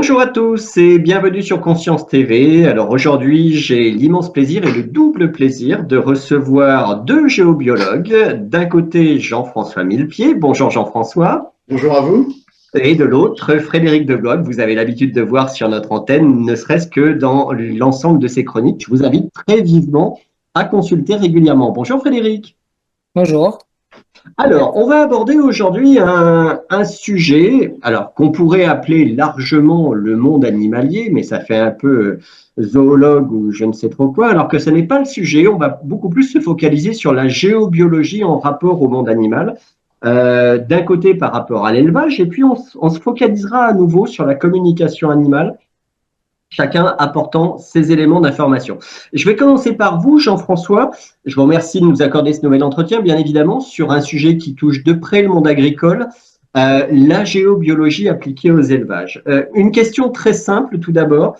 Bonjour à tous et bienvenue sur Conscience TV. Alors aujourd'hui, j'ai l'immense plaisir et le double plaisir de recevoir deux géobiologues. D'un côté, Jean-François Millepied. Bonjour Jean-François. Bonjour à vous. Et de l'autre, Frédéric Degloc. Vous avez l'habitude de voir sur notre antenne, ne serait-ce que dans l'ensemble de ces chroniques. Je vous invite très vivement à consulter régulièrement. Bonjour Frédéric. Bonjour. Alors, on va aborder aujourd'hui un sujet, alors qu'on pourrait appeler largement le monde animalier, mais ça fait un peu zoologue ou je ne sais trop quoi, alors que ce n'est pas le sujet. On va beaucoup plus se focaliser sur la géobiologie en rapport au monde animal, d'un côté par rapport à l'élevage, et puis on se focalisera à nouveau sur la communication animale, chacun apportant ses éléments d'information. Je vais commencer par vous, Jean-François. Je vous remercie de nous accorder ce nouvel entretien, bien évidemment, sur un sujet qui touche de près le monde agricole, la géobiologie appliquée aux élevages. Une question très simple, tout d'abord,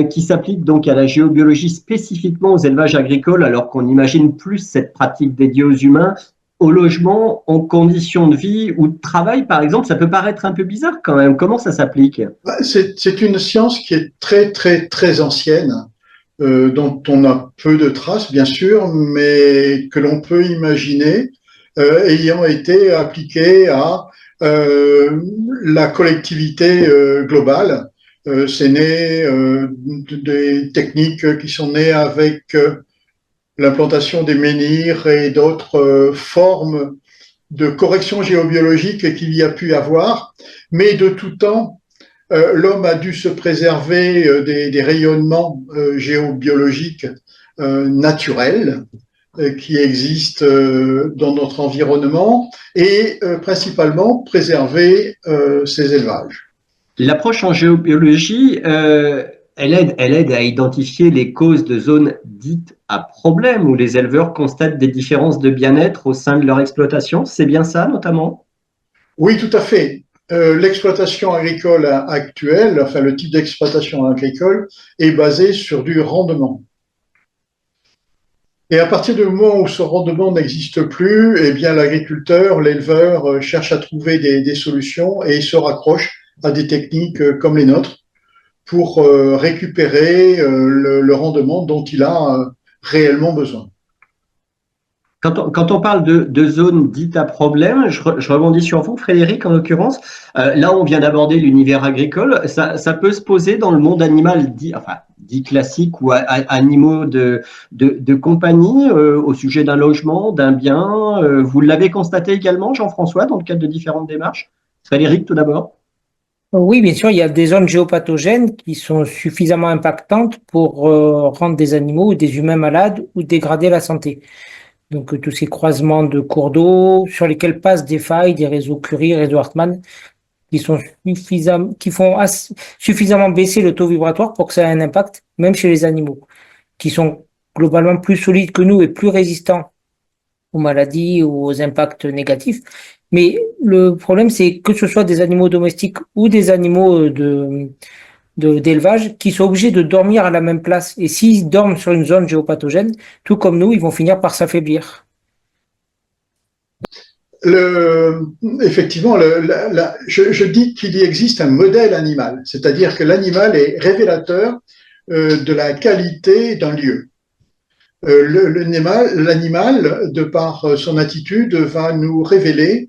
qui s'applique donc à la géobiologie spécifiquement aux élevages agricoles, alors qu'on imagine plus cette pratique dédiée aux humains, au logement, en conditions de vie ou de travail, par exemple. Ça peut paraître un peu bizarre quand même. Comment ça s'applique? C'est une science qui est très, très, très ancienne, dont on a peu de traces, bien sûr, mais que l'on peut imaginer ayant été appliquée à la collectivité globale. C'est né des techniques qui sont nées avec l'implantation des menhirs et d'autres formes de correction géobiologique qu'il y a pu avoir, mais de tout temps, l'homme a dû se préserver des rayonnements géobiologiques naturels qui existent dans notre environnement et principalement préserver ces élevages. L'approche en géobiologie, elle aide à identifier les causes de zones dites à problème où les éleveurs constatent des différences de bien-être au sein de leur exploitation. C'est bien ça, notamment? Oui, tout à fait. L'exploitation agricole actuelle, enfin le type d'exploitation agricole, est basé sur du rendement. Et à partir du moment où ce rendement n'existe plus, eh bien l'agriculteur, l'éleveur cherche à trouver des solutions et se raccroche à des techniques comme les nôtres pour récupérer le rendement dont il a réellement besoin. Quand on parle de zones dites à problème, je rebondis sur vous, Frédéric, en l'occurrence. Là, on vient d'aborder l'univers agricole. Ça peut se poser dans le monde animal dit classique ou animaux de compagnie, au sujet d'un logement, d'un bien. Vous l'avez constaté également, Jean-François, dans le cadre de différentes démarches. Frédéric, tout d'abord. Oui, bien sûr, il y a des zones géopathogènes qui sont suffisamment impactantes pour rendre des animaux ou des humains malades ou dégrader la santé. Donc, tous ces croisements de cours d'eau sur lesquels passent des failles, des réseaux Curie, réseaux Hartmann, qui font suffisamment baisser le taux vibratoire pour que ça ait un impact, même chez les animaux, qui sont globalement plus solides que nous et plus résistants aux maladies ou aux impacts négatifs. Mais le problème, c'est que ce soit des animaux domestiques ou des animaux d'élevage qui sont obligés de dormir à la même place. Et s'ils dorment sur une zone géopathogène, tout comme nous, ils vont finir par s'affaiblir. Effectivement, je dis qu'il y existe un modèle animal, c'est-à-dire que l'animal est révélateur de la qualité d'un lieu. L'animal, de par son attitude, va nous révéler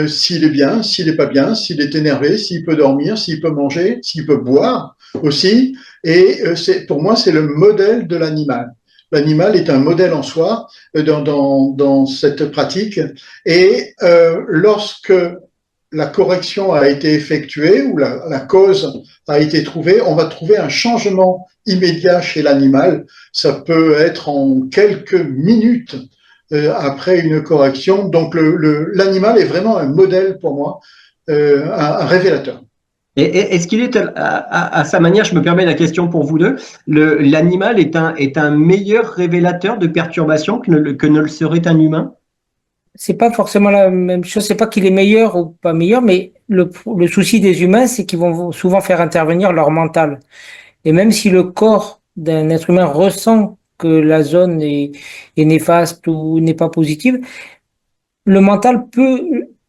s'il est bien, s'il n'est pas bien, s'il est énervé, s'il peut dormir, s'il peut manger, s'il peut boire aussi. Et pour moi, c'est le modèle de l'animal. L'animal est un modèle en soi dans cette pratique. Et lorsque la correction a été effectuée ou la cause a été trouvée, on va trouver un changement immédiat chez l'animal. Ça peut être en quelques minutes après une correction. Donc l'animal est vraiment un modèle pour moi, un révélateur. Et est-ce qu'il est à sa manière, je me permets la question pour vous deux, l'animal est un meilleur révélateur de perturbations que ne le serait un humain? C'est pas forcément la même chose, c'est pas qu'il est meilleur ou pas meilleur, mais le souci des humains, c'est qu'ils vont souvent faire intervenir leur mental. Et même si le corps d'un être humain ressent que la zone est néfaste ou n'est pas positive, le mental peut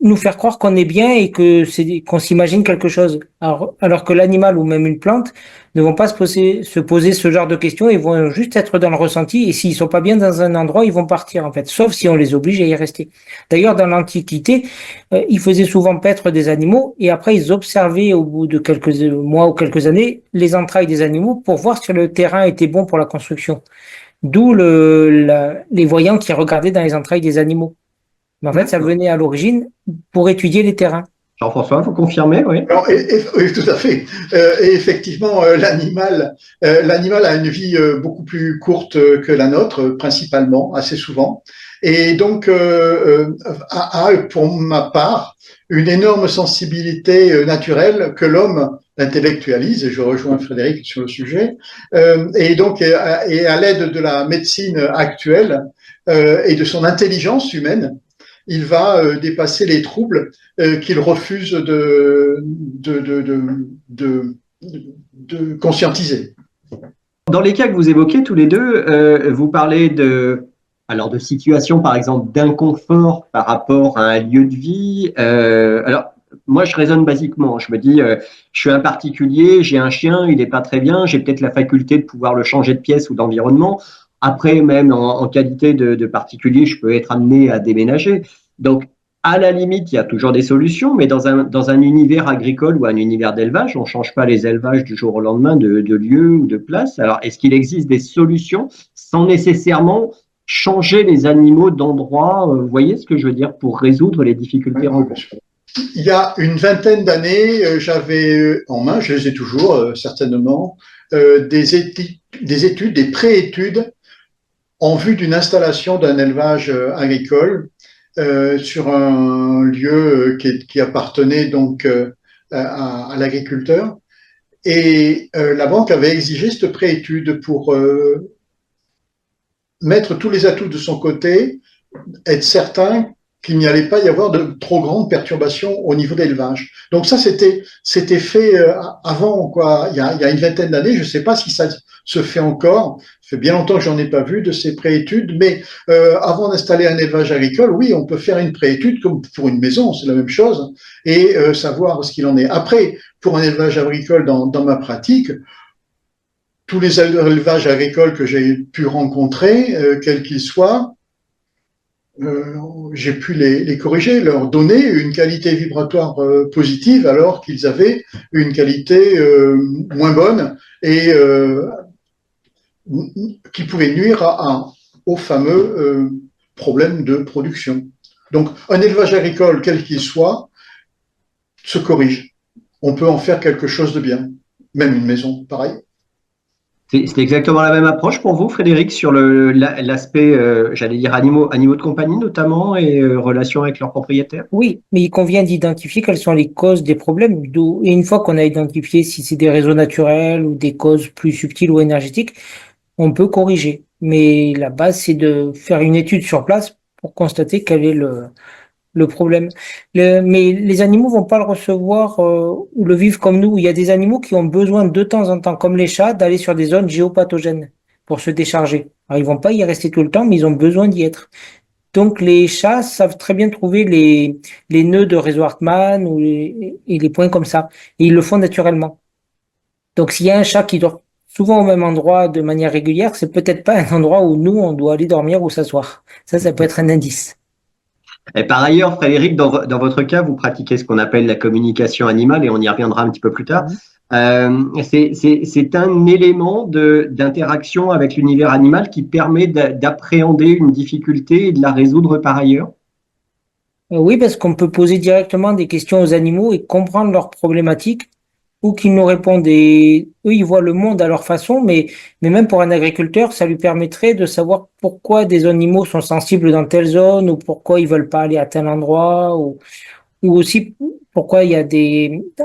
nous faire croire qu'on est bien et qu'on s'imagine quelque chose. Alors que l'animal ou même une plante ne vont pas se poser ce genre de questions, ils vont juste être dans le ressenti et s'ils sont pas bien dans un endroit, ils vont partir en fait, sauf si on les oblige à y rester. D'ailleurs, dans l'Antiquité, ils faisaient souvent paître des animaux et après ils observaient au bout de quelques mois ou quelques années les entrailles des animaux pour voir si le terrain était bon pour la construction. D'où les voyants qui regardaient dans les entrailles des animaux. Mais en fait, ça venait à l'origine pour étudier les terrains. Jean-François, vous confirmez, oui? Alors, oui, tout à fait. Et effectivement, l'animal a une vie beaucoup plus courte que la nôtre, principalement, assez souvent. Et donc, a, pour ma part, une énorme sensibilité naturelle que l'homme intellectualise, et je rejoins Frédéric sur le sujet, et donc, et à l'aide de la médecine actuelle et de son intelligence humaine, il va dépasser les troubles qu'il refuse de conscientiser. Dans les cas que vous évoquez tous les deux, vous parlez de situations, par exemple, d'inconfort par rapport à un lieu de vie. Alors, moi, je raisonne basiquement. Je me dis, je suis un particulier, j'ai un chien, il n'est pas très bien, j'ai peut-être la faculté de pouvoir le changer de pièce ou d'environnement. Après, même en qualité de particulier, je peux être amené à déménager. Donc, à la limite, il y a toujours des solutions, mais dans un univers agricole ou un univers d'élevage, on ne change pas les élevages du jour au lendemain de lieu ou de place. Alors, est-ce qu'il existe des solutions sans nécessairement changer les animaux d'endroit, vous voyez ce que je veux dire, pour résoudre les difficultés rencontrées? Il y a une vingtaine d'années, j'avais en main, je les ai toujours certainement, des études, des pré-études en vue d'une installation d'un élevage agricole sur un lieu qui appartenait donc à l'agriculteur. Et la banque avait exigé cette préétude pour mettre tous les atouts de son côté, être certain qu'il n'y allait pas y avoir de trop grandes perturbations au niveau d'élevage. Donc ça, c'était fait avant, quoi. Il y a une vingtaine d'années. Je ne sais pas si ça se fait encore. Ça fait bien longtemps que j'en ai pas vu de ces préétudes, mais avant d'installer un élevage agricole, oui, on peut faire une préétude comme pour une maison, c'est la même chose, et savoir ce qu'il en est. Après, pour un élevage agricole dans ma pratique, tous les élevages agricoles que j'ai pu rencontrer, quels qu'ils soient, j'ai pu les corriger, leur donner une qualité vibratoire positive alors qu'ils avaient une qualité moins bonne et qui pouvait nuire au fameux problème de production. Donc, un élevage agricole, quel qu'il soit, se corrige. On peut en faire quelque chose de bien. Même une maison, pareil. C'est exactement la même approche pour vous, Frédéric, sur l'aspect, j'allais dire, animaux de compagnie notamment et relations avec leurs propriétaires? Oui, mais il convient d'identifier quelles sont les causes des problèmes. Et une fois qu'on a identifié si c'est des réseaux naturels ou des causes plus subtiles ou énergétiques, on peut corriger. Mais la base, c'est de faire une étude sur place pour constater quel est le problème. Mais les animaux vont pas le recevoir ou le vivre comme nous. Il y a des animaux qui ont besoin de temps en temps, comme les chats, d'aller sur des zones géopathogènes pour se décharger. Alors, ils vont pas y rester tout le temps, mais ils ont besoin d'y être. Donc, les chats savent très bien trouver les nœuds de réseau Hartmann et les points comme ça. Et ils le font naturellement. Donc, s'il y a un chat qui dort souvent au même endroit de manière régulière, c'est peut-être pas un endroit où nous, on doit aller dormir ou s'asseoir. Ça peut être un indice. Et par ailleurs, Frédéric, dans votre cas, vous pratiquez ce qu'on appelle la communication animale et on y reviendra un petit peu plus tard. C'est un élément d'interaction avec l'univers animal qui permet d'appréhender une difficulté et de la résoudre par ailleurs. Oui, parce qu'on peut poser directement des questions aux animaux et comprendre leurs problématiques ou qu'ils nous répondent. Et eux, ils voient le monde à leur façon, mais même pour un agriculteur, ça lui permettrait de savoir pourquoi des animaux sont sensibles dans telle zone ou pourquoi ils veulent pas aller à tel endroit ou aussi pourquoi il y a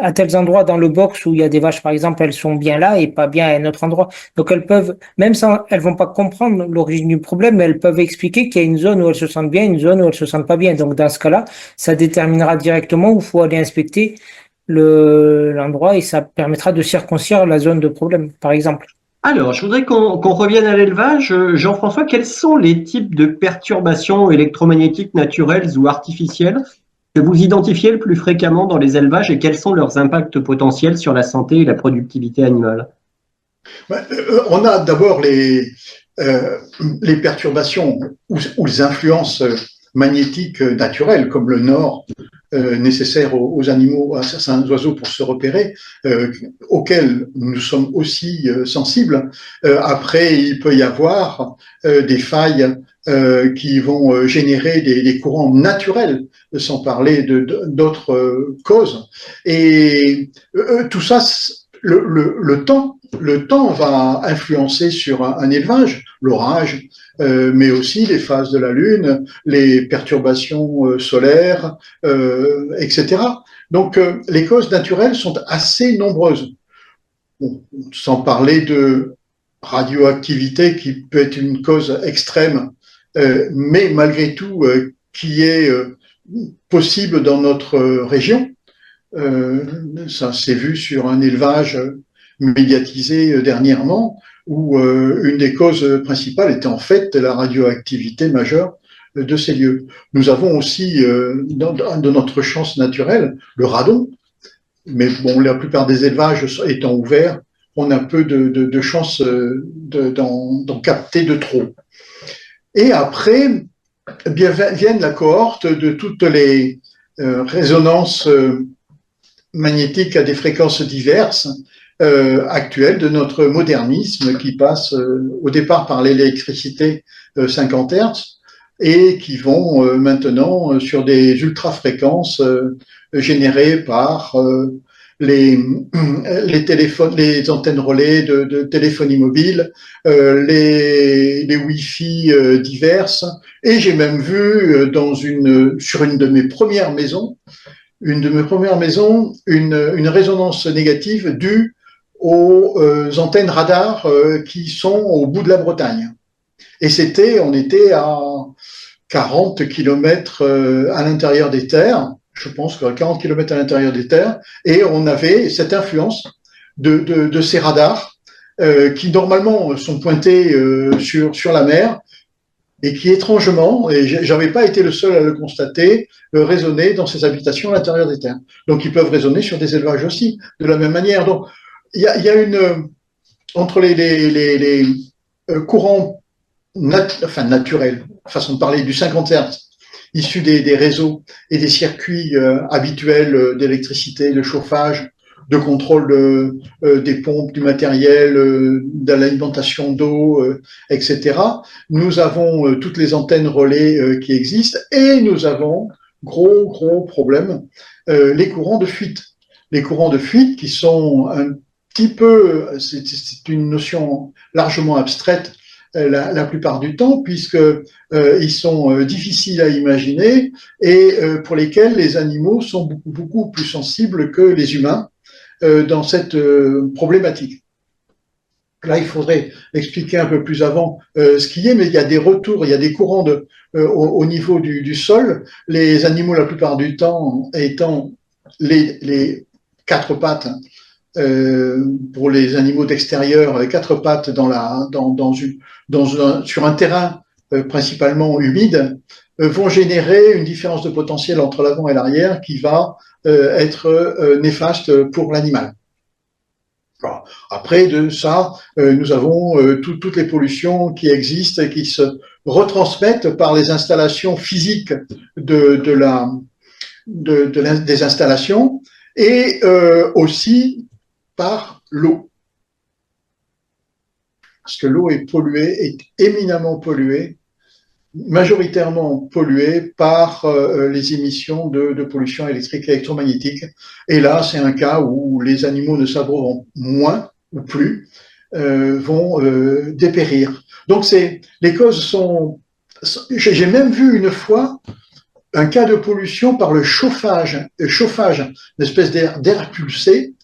à tels endroits dans le box où il y a des vaches, par exemple, elles sont bien là et pas bien à un autre endroit. Donc elles peuvent, même sans, elles vont pas comprendre l'origine du problème, mais elles peuvent expliquer qu'il y a une zone où elles se sentent bien, une zone où elles se sentent pas bien. Donc dans ce cas-là, ça déterminera directement où il faut aller inspecter l'endroit et ça permettra de circoncire la zone de problème, par exemple. Alors, je voudrais qu'on revienne à l'élevage. Jean-François, quels sont les types de perturbations électromagnétiques naturelles ou artificielles que vous identifiez le plus fréquemment dans les élevages et quels sont leurs impacts potentiels sur la santé et la productivité animale? On a d'abord les perturbations ou les influences magnétiques naturelles, comme le nord, nécessaire aux animaux, à certains oiseaux pour se repérer, auxquels nous sommes aussi sensibles. Après, il peut y avoir des failles qui vont générer des courants naturels, sans parler d'autres causes. Et tout ça, le temps va influencer sur un élevage, l'orage, mais aussi les phases de la Lune, les perturbations solaires, etc. Donc, les causes naturelles sont assez nombreuses. Bon, sans parler de radioactivité qui peut être une cause extrême, mais malgré tout qui est possible dans notre région. Ça s'est vu sur un élevage médiatisé dernièrement où une des causes principales était en fait la radioactivité majeure de ces lieux. Nous avons aussi de notre chance naturelle le radon, mais bon, la plupart des élevages étant ouverts, on a peu de chances d'en capter de trop. Et après, eh bien, viennent la cohorte de toutes les résonances magnétiques à des fréquences diverses actuelles de notre modernisme qui passe au départ par l'électricité 50 Hz et qui vont maintenant sur des ultrafréquences générées par les téléphones, les antennes relais de téléphonie mobile, les Wi-Fi diverses. Et j'ai même vu sur une de mes premières maisons, une résonance négative due aux antennes radars qui sont au bout de la Bretagne. Et on était à 40 kilomètres à l'intérieur des terres, je pense qu'à 40 kilomètres à l'intérieur des terres, et on avait cette influence de ces radars qui normalement sont pointés sur la mer et qui étrangement, et j'avais pas été le seul à le constater, résonnaient dans ces habitations à l'intérieur des terres. Donc ils peuvent résonner sur des élevages aussi, de la même manière. Donc il y a entre les courants naturels, façon de parler du 50 Hz, issus des réseaux et des circuits habituels d'électricité, de chauffage, de contrôle des pompes, du matériel, de l'alimentation d'eau, etc. Nous avons toutes les antennes relais qui existent et nous avons, gros problème, les courants de fuite. Les courants de fuite qui sont un petit peu, c'est une notion largement abstraite la plupart du temps, puisque ils sont difficiles à imaginer et pour lesquels les animaux sont beaucoup plus sensibles que les humains dans cette problématique. Là, il faudrait expliquer un peu plus avant ce qui est, mais il y a des retours, il y a des courants au niveau du sol. Les animaux, la plupart du temps, étant les quatre pattes, pour les animaux d'extérieur, les quatre pattes sur un terrain principalement humide, vont générer une différence de potentiel entre l'avant et l'arrière qui va être néfaste pour l'animal. Après de ça, nous avons toutes les pollutions qui existent et qui se retransmettent par les installations physiques des installations et aussi par l'eau. Parce que l'eau est éminemment polluée, majoritairement polluée par les émissions de pollution électrique et électromagnétique. Et là, c'est un cas où les animaux ne s'abreuvent moins ou plus, vont dépérir. Donc, les causes sont... J'ai même vu une fois un cas de pollution par le chauffage, une espèce d'air pulsé,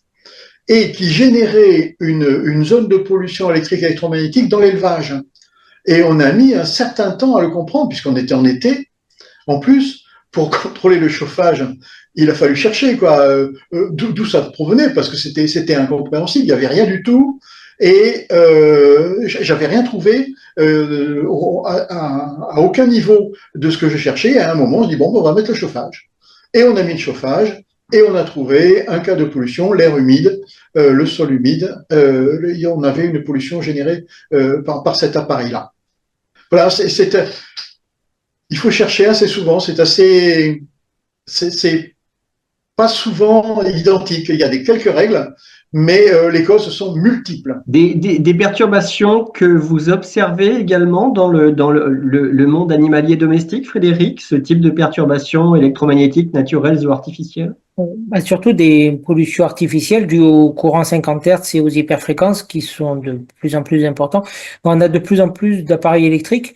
et qui générait une zone de pollution électrique et électromagnétique dans l'élevage. Et on a mis un certain temps à le comprendre, puisqu'on était en été. En plus, pour contrôler le chauffage, il a fallu chercher d'où ça provenait, parce que c'était incompréhensible, il n'y avait rien du tout, et j'avais rien trouvé à aucun niveau de ce que je cherchais. Et à un moment, je dis bon, on va mettre le chauffage. Et on a mis le chauffage, et on a trouvé un cas de pollution, l'air humide, le sol humide. On avait une pollution générée par cet appareil-là. Voilà, il faut chercher assez souvent, c'est pas souvent identique. Il y a quelques règles, mais les causes sont multiples. Des perturbations que vous observez également dans le monde animalier domestique, Frédéric, ce type de perturbations électromagnétiques naturelles ou artificielles? Bah, surtout des pollutions artificielles dues au courant 50 Hz et aux hyperfréquences qui sont de plus en plus importants. On a de plus en plus d'appareils électriques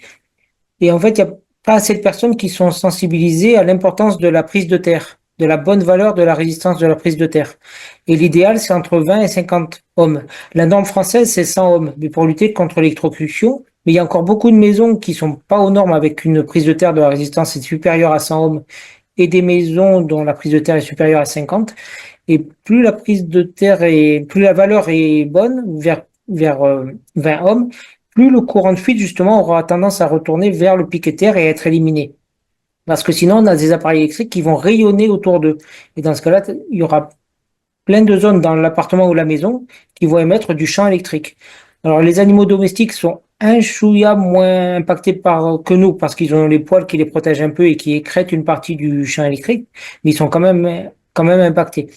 et en fait, il n'y a pas assez de personnes qui sont sensibilisées à l'importance de la prise de terre, de la bonne valeur de la résistance de la prise de terre. Et l'idéal, c'est entre 20 et 50 ohms. La norme française, c'est 100 ohms, mais pour lutter contre l'électrocution. Mais il y a encore beaucoup de maisons qui sont pas aux normes avec une prise de terre de la résistance est supérieure à 100 ohms et des maisons dont la prise de terre est supérieure à 50. Et plus la prise de terre plus la valeur est bonne, vers 20 ohms, plus le courant de fuite, justement, aura tendance à retourner vers le piquet de terre et à être éliminé. Parce que sinon, on a des appareils électriques qui vont rayonner autour d'eux. Et dans ce cas-là, il y aura plein de zones dans l'appartement ou la maison qui vont émettre du champ électrique. Alors, les animaux domestiques sont un chouïa moins impactés que nous, parce qu'ils ont les poils qui les protègent un peu et qui écrètent une partie du champ électrique, mais ils sont quand même impactés.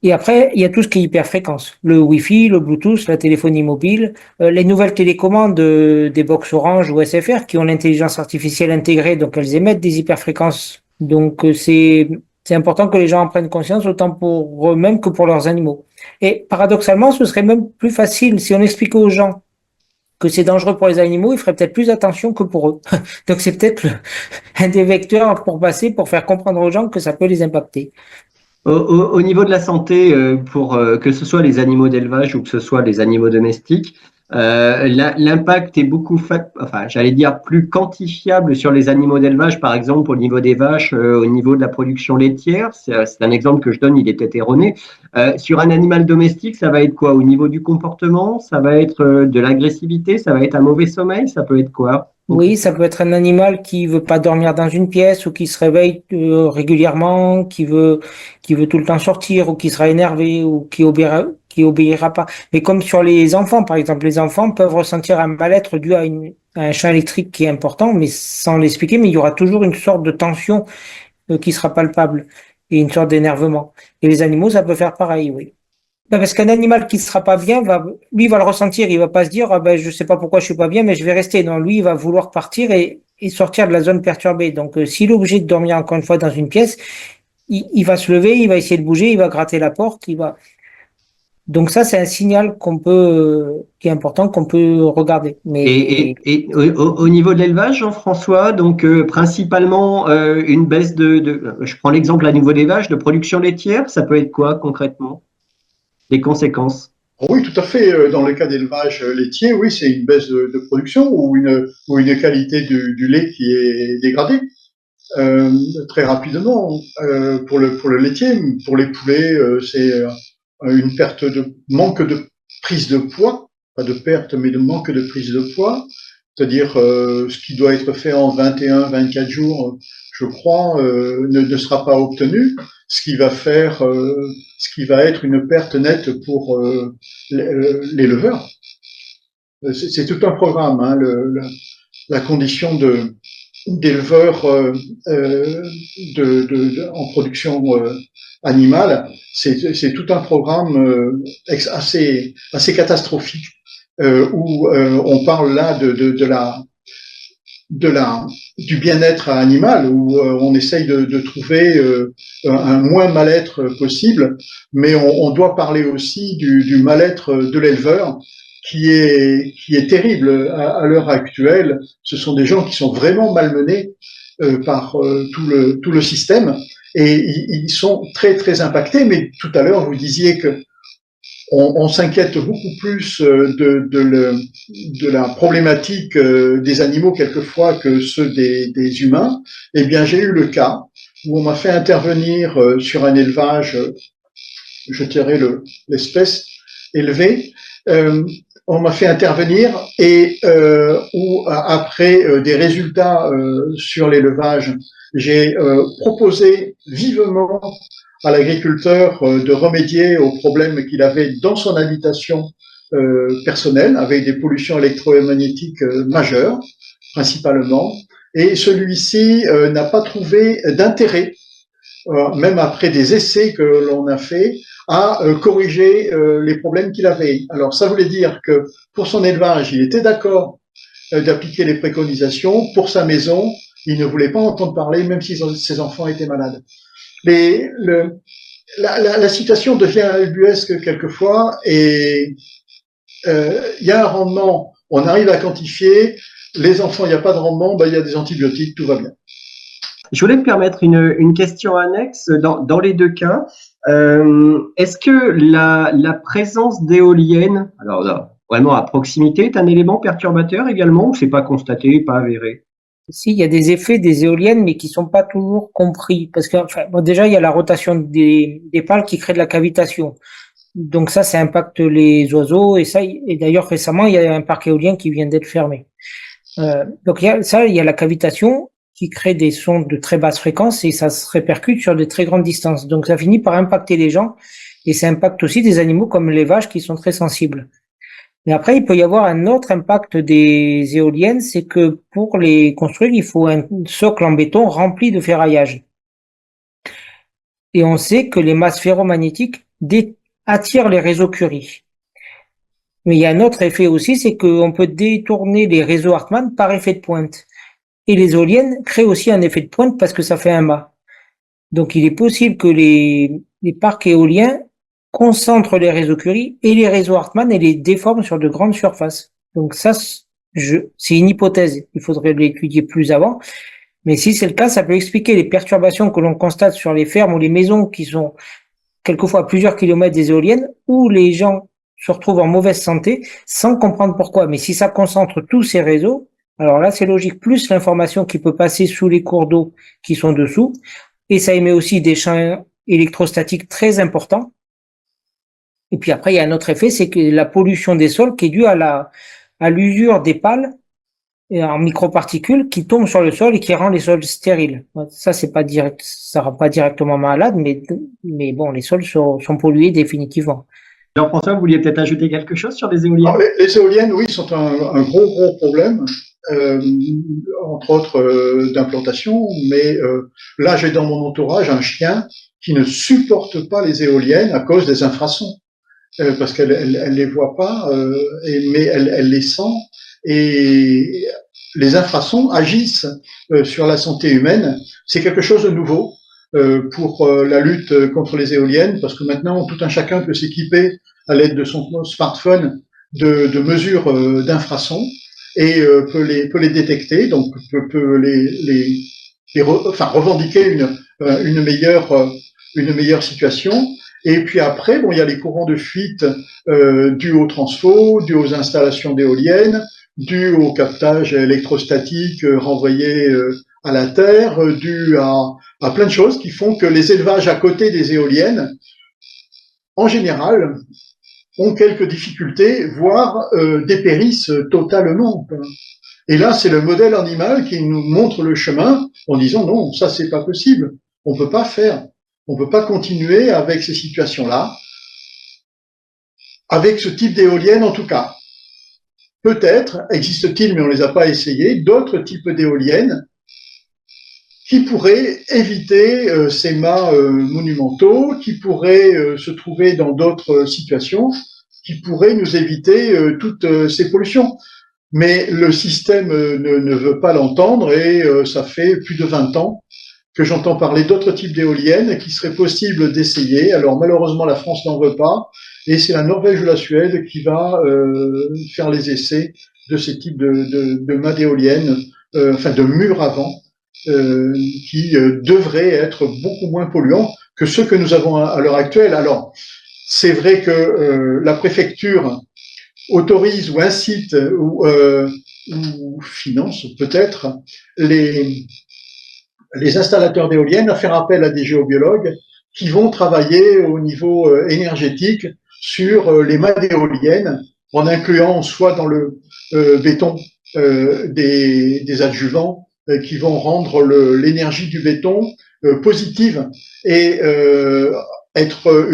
Et après, il y a tout ce qui est hyperfréquence. Le Wi-Fi, le Bluetooth, la téléphonie mobile, les nouvelles télécommandes des box Orange ou SFR qui ont l'intelligence artificielle intégrée, donc elles émettent des hyperfréquences. Donc c'est important que les gens en prennent conscience, autant pour eux-mêmes que pour leurs animaux. Et paradoxalement, ce serait même plus facile si on expliquait aux gens que c'est dangereux pour les animaux, ils feraient peut-être plus attention que pour eux. Donc c'est peut-être un des vecteurs pour faire comprendre aux gens que ça peut les impacter. Au niveau de la santé, pour que ce soit les animaux d'élevage ou que ce soit les animaux domestiques, l'impact est enfin, j'allais dire plus quantifiable sur les animaux d'élevage, par exemple au niveau des vaches, au niveau de la production laitière. C'est un exemple que je donne, il est peut-être erroné. Sur un animal domestique, ça va être quoi? Au niveau du comportement, ça va être de l'agressivité, ça va être un mauvais sommeil, ça peut être quoi? Oui, ça peut être un animal qui veut pas dormir dans une pièce ou qui se réveille régulièrement, qui veut tout le temps sortir ou qui sera énervé ou qui obéira pas. Mais comme sur les enfants, par exemple, les enfants peuvent ressentir un mal-être dû à un champ électrique qui est important, mais sans l'expliquer, mais il y aura toujours une sorte de tension qui sera palpable et une sorte d'énervement. Et les animaux, ça peut faire pareil, oui. Ben parce qu'un animal qui sera pas bien lui va le ressentir, il va pas se dire ah ben je sais pas pourquoi je suis pas bien mais je vais rester. Non, lui il va vouloir partir et sortir de la zone perturbée. Donc s'il est obligé de dormir encore une fois dans une pièce, il va se lever, il va essayer de bouger, il va gratter la porte, Donc ça c'est un signal qui est important qu'on peut regarder. Et au niveau de l'élevage, Jean-François, donc principalement une baisse je prends l'exemple à nouveau des vaches, de production laitière, ça peut être quoi concrètement? Les conséquences? Oui, tout à fait. Dans le cas d'élevage laitier, oui, c'est une baisse de production ou une qualité du lait qui est dégradée très rapidement. Pour le laitier, pour les poulets, c'est une manque de prise de poids, pas de perte, mais de manque de prise de poids. C'est-à-dire ce qui doit être fait en 21-24 jours, je crois, ne sera pas obtenu, ce qui va être une perte nette pour l'éleveur. C'est tout un programme, hein, la condition d'éleveur en production animale, c'est tout un programme assez catastrophique où on parle là du bien-être animal, où on essaye de trouver un moins mal-être possible, mais on doit parler aussi du mal-être de l'éleveur, qui est terrible à l'heure actuelle. Ce sont des gens qui sont vraiment malmenés par tout le système, et ils sont très très impactés. Mais tout à l'heure, vous disiez que on s'inquiète beaucoup plus de la problématique des animaux quelquefois que ceux des humains. Eh bien, j'ai eu le cas où on m'a fait intervenir sur un élevage, je dirais l'espèce élevée, on m'a fait intervenir et où après des résultats sur l'élevage, j'ai proposé vivement à l'agriculteur de remédier aux problèmes qu'il avait dans son habitation personnelle, avec des pollutions électromagnétiques majeures, principalement. Et celui-ci n'a pas trouvé d'intérêt, même après des essais que l'on a fait, à corriger les problèmes qu'il avait. Alors ça voulait dire que pour son élevage, il était d'accord d'appliquer les préconisations. Pour sa maison, il ne voulait pas entendre parler, même si ses enfants étaient malades. La situation devient ubuesque quelquefois, et il y a un rendement, on arrive à quantifier. Les enfants, il n'y a pas de rendement, il y a des antibiotiques, tout va bien. Je voulais me permettre une question annexe dans les deux cas. Est-ce que la présence d'éoliennes, alors là, vraiment à proximité, est un élément perturbateur également, ou c'est pas constaté, pas avéré? Si, il y a des effets des éoliennes, mais qui sont pas toujours compris. Parce que, enfin, bon, déjà, il y a la rotation des pales qui crée de la cavitation. Donc ça impacte les oiseaux, et d'ailleurs, récemment, il y a un parc éolien qui vient d'être fermé. Donc il y a la cavitation qui crée des sons de très basse fréquence, et ça se répercute sur de très grandes distances. Donc ça finit par impacter les gens, et ça impacte aussi des animaux comme les vaches qui sont très sensibles. Mais après, il peut y avoir un autre impact des éoliennes, c'est que pour les construire, il faut un socle en béton rempli de ferraillage. Et on sait que les masses ferromagnétiques attirent les réseaux Curie. Mais il y a un autre effet aussi, c'est qu'on peut détourner les réseaux Hartmann par effet de pointe. Et les éoliennes créent aussi un effet de pointe parce que ça fait un mât. Donc il est possible que les parcs éoliens concentrent les réseaux Curie et les réseaux Hartmann et les déforment sur de grandes surfaces. Donc ça, c'est une hypothèse. Il faudrait l'étudier plus avant. Mais si c'est le cas, ça peut expliquer les perturbations que l'on constate sur les fermes ou les maisons qui sont quelquefois à plusieurs kilomètres des éoliennes, où les gens se retrouvent en mauvaise santé sans comprendre pourquoi. Mais si ça concentre tous ces réseaux, alors là, c'est logique. Plus l'information qui peut passer sous les cours d'eau qui sont dessous, et ça émet aussi des champs électrostatiques très importants. Et puis après, il y a un autre effet, c'est que la pollution des sols qui est due à l'usure des pales en microparticules qui tombent sur le sol et qui rend les sols stériles. Ça, c'est pas direct, ça rend pas directement malade, mais bon, les sols sont pollués définitivement. Jean-François, vous vouliez peut-être ajouter quelque chose sur les éoliennes? Alors, les éoliennes, oui, sont un gros problème, entre autres d'implantation, mais là, j'ai dans mon entourage un chien qui ne supporte pas les éoliennes à cause des infrasons, parce qu'elle les voit pas, mais elle les sent, et les infrasons agissent sur la santé humaine. C'est quelque chose de nouveau pour la lutte contre les éoliennes, parce que maintenant, tout un chacun peut s'équiper à l'aide de son smartphone de mesures d'infrasons, et peut les détecter, donc peut revendiquer une meilleure situation. Et puis après, bon, il y a les courants de fuite dus aux transfos, dus aux installations d'éoliennes, dus au captage électrostatique renvoyé à la terre, dus à plein de choses qui font que les élevages à côté des éoliennes, en général, ont quelques difficultés, voire dépérissent totalement. Et là, c'est le modèle animal qui nous montre le chemin en disant non, ça c'est pas possible, on peut pas faire, on peut pas continuer avec ces situations-là, avec ce type d'éoliennes en tout cas. Peut-être existe-t-il, mais on les a pas essayés, d'autres types d'éoliennes qui pourraient éviter ces mâts monumentaux, qui pourraient se trouver dans d'autres situations, qui pourraient nous éviter toutes ces pollutions. Mais le système ne veut pas l'entendre, et ça fait plus de 20 ans que j'entends parler d'autres types d'éoliennes qui seraient possibles d'essayer. Alors malheureusement, la France n'en veut pas, et c'est la Norvège ou la Suède qui va faire les essais de ces types de mâts d'éoliennes, de murs à vent, qui devraient être beaucoup moins polluants que ceux que nous avons à l'heure actuelle. Alors, c'est vrai que la préfecture autorise ou incite ou finance peut-être les installateurs d'éoliennes à faire appel à des géobiologues qui vont travailler au niveau énergétique sur les mâts d'éoliennes, en incluant soit dans le béton des adjuvants qui vont rendre l'énergie du béton positive et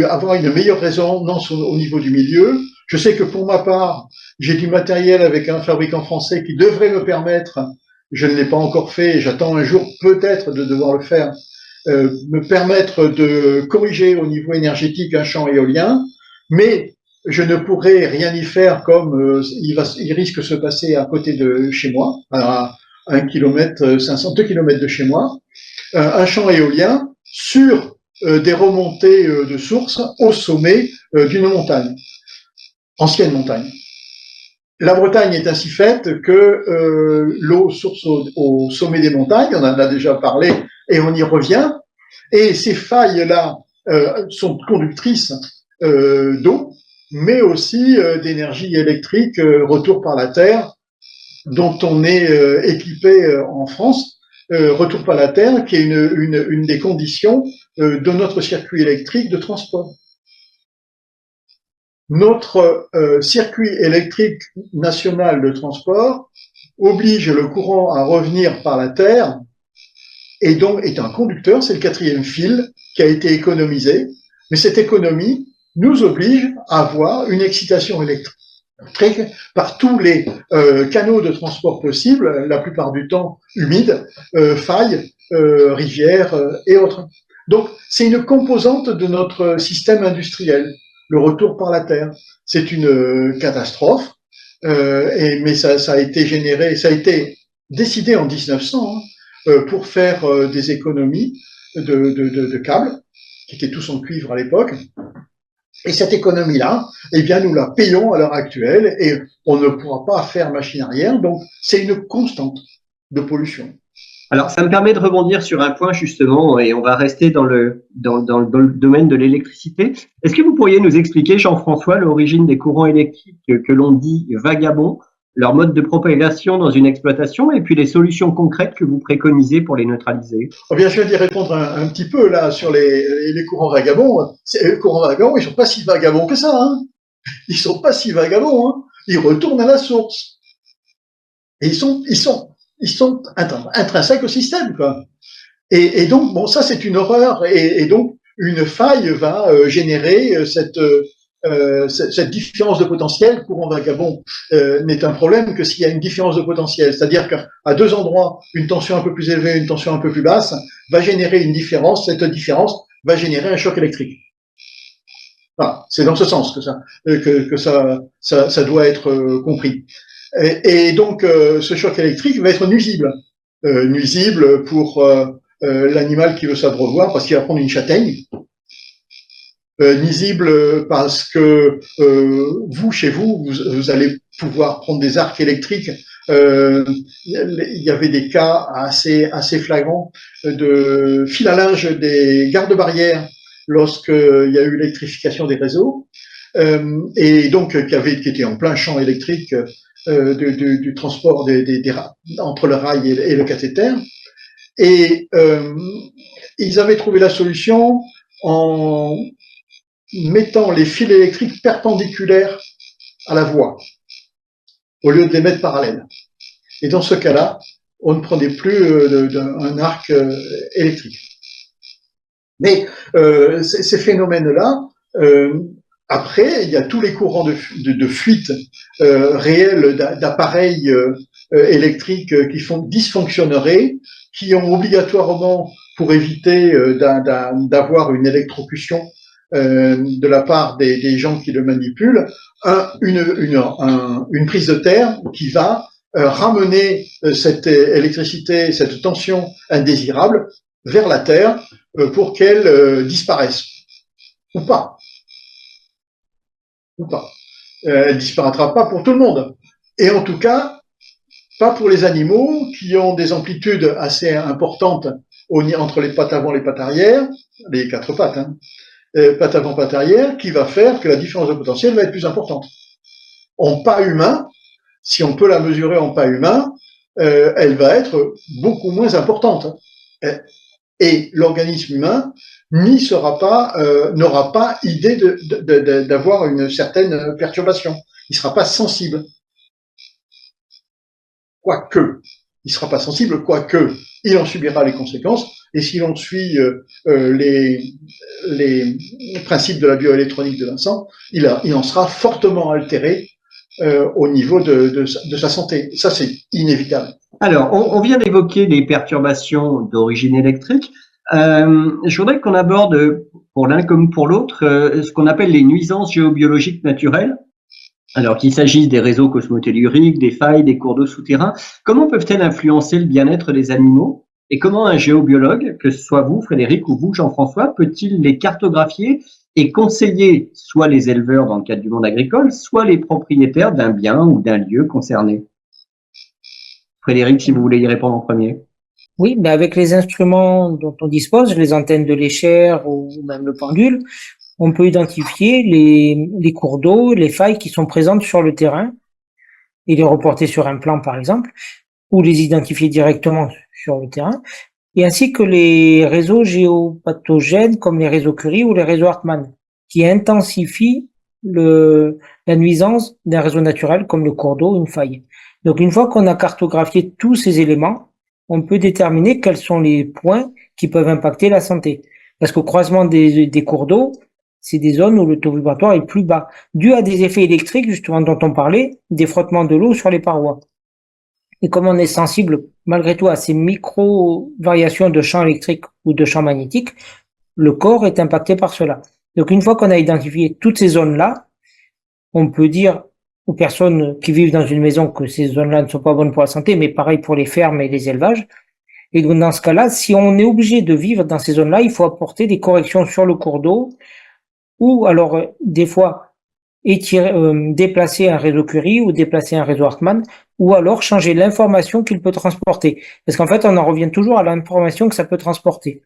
avoir une meilleure résonance au niveau du milieu. Je sais que pour ma part, j'ai du matériel avec un fabricant français qui devrait me permettre, je ne l'ai pas encore fait, j'attends un jour peut-être de devoir le faire, me permettre de corriger au niveau énergétique un champ éolien, mais je ne pourrai rien y faire comme il risque de se passer à côté de chez moi, à 1 km, 500, 2 km de chez moi, un champ éolien sur des remontées de sources au sommet d'une montagne, ancienne montagne. La Bretagne est ainsi faite que l'eau source au sommet des montagnes, on en a déjà parlé et on y revient, et ces failles-là sont conductrices d'eau, mais aussi d'énergie électrique retour par la terre, dont on est équipé en France, retour par la terre, qui est une des conditions de notre circuit électrique de transport. Notre circuit électrique national de transport oblige le courant à revenir par la terre et donc est un conducteur, c'est le 4e fil qui a été économisé, mais cette économie nous oblige à avoir une excitation électrique par tous les canaux de transport possibles, la plupart du temps humides, failles, rivières et autres. Donc c'est une composante de notre système industriel, le retour par la terre. C'est une catastrophe, mais ça a été généré, ça a été décidé en 1900 pour faire des économies de câbles, qui étaient tous en cuivre à l'époque. Et cette économie-là, eh bien, nous la payons à l'heure actuelle et on ne pourra pas faire machine arrière. Donc, c'est une constante de pollution. Alors, ça me permet de rebondir sur un point justement, et on va rester dans le domaine de l'électricité. Est-ce que vous pourriez nous expliquer, Jean-François, l'origine des courants électriques que l'on dit vagabonds, leur mode de propagation dans une exploitation, et puis les solutions concrètes que vous préconisez pour les neutraliser? Oh bien, je viens d'y répondre un petit peu là sur les courants vagabonds. Les courants vagabonds, ils sont pas si vagabonds que ça. Hein. Ils sont pas si vagabonds. Hein. Ils retournent à la source. Et ils sont intrinsèques au système, quoi. Et donc, bon, ça, c'est une horreur. Et donc, une faille va générer cette différence de potentiel. Courant vagabond n'est un problème que s'il y a une différence de potentiel. C'est-à-dire qu'à deux endroits, une tension un peu plus élevée, une tension un peu plus basse, va générer une différence. Cette différence va générer un choc électrique. Voilà, c'est dans ce sens que ça doit être compris. Et donc, ce choc électrique va être nuisible. Nuisible pour l'animal qui veut s'abreuvoir parce qu'il va prendre une châtaigne. Nuisible parce que vous, chez vous, vous allez pouvoir prendre des arcs électriques. Il y avait des cas assez flagrants de fil à linge des gardes-barrières lorsqu'il y a eu l'électrification des réseaux, et donc qui était en plein champ électrique du transport entre le rail et le cathéter. Et ils avaient trouvé la solution en mettant les fils électriques perpendiculaires à la voie, au lieu de les mettre parallèles. Et dans ce cas-là, on ne prenait plus un arc électrique. Mais ces phénomènes-là, après, il y a tous les courants de fuite réels d'appareils électriques qui dysfonctionneraient, qui ont obligatoirement, pour éviter d'avoir une électrocution de la part des gens qui le manipulent, une prise de terre qui va ramener cette électricité, cette tension indésirable vers la Terre pour qu'elle disparaisse. Ou pas. Elle disparaîtra pas pour tout le monde. Et en tout cas, pas pour les animaux qui ont des amplitudes assez importantes entre les pattes avant et les pattes arrière, les quatre pattes, hein, pattes avant, pattes arrière, qui va faire que la différence de potentiel va être plus importante. En pas humain, si on peut la mesurer en pas humain, elle va être beaucoup moins importante. Et l'organisme humain n'aura pas idée d'avoir une certaine perturbation. Il ne sera pas sensible. Quoique, il sera pas sensible, quoique il en subira les conséquences. Et si l'on suit les principes de la bioélectronique de Vincent, il en sera fortement altéré au niveau de sa santé. Ça, c'est inévitable. Alors, on vient d'évoquer les perturbations d'origine électrique. Je voudrais qu'on aborde, pour l'un comme pour l'autre, ce qu'on appelle les nuisances géobiologiques naturelles. Alors qu'il s'agisse des réseaux cosmotelluriques, des failles, des cours d'eau souterrains, comment peuvent-elles influencer le bien-être des animaux? Et comment un géobiologue, que ce soit vous, Frédéric, ou vous, Jean-François, peut-il les cartographier et conseiller soit les éleveurs dans le cadre du monde agricole, soit les propriétaires d'un bien ou d'un lieu concerné? Frédéric, si vous voulez y répondre en premier. Oui, mais avec les instruments dont on dispose, les antennes de l'échelle ou même le pendule, on peut identifier les cours d'eau, les failles qui sont présentes sur le terrain et les reporter sur un plan, par exemple, ou les identifier directement sur le terrain, et ainsi que les réseaux géopathogènes comme les réseaux Curie ou les réseaux Hartmann, qui intensifient la nuisance d'un réseau naturel comme le cours d'eau ou une faille. Donc une fois qu'on a cartographié tous ces éléments, on peut déterminer quels sont les points qui peuvent impacter la santé. Parce qu'au croisement des cours d'eau, c'est des zones où le taux vibratoire est plus bas, dû à des effets électriques, justement, dont on parlait, des frottements de l'eau sur les parois. Et comme on est sensible, malgré tout, à ces micro-variations de champ électrique ou de champ magnétique, le corps est impacté par cela. Donc, une fois qu'on a identifié toutes ces zones-là, on peut dire aux personnes qui vivent dans une maison que ces zones-là ne sont pas bonnes pour la santé, mais pareil pour les fermes et les élevages. Et donc, dans ce cas-là, si on est obligé de vivre dans ces zones-là, il faut apporter des corrections sur le cours d'eau, ou alors des fois déplacer un réseau Curie ou déplacer un réseau Hartmann, ou alors changer l'information qu'il peut transporter. Parce qu'en fait, on en revient toujours à l'information que ça peut transporter.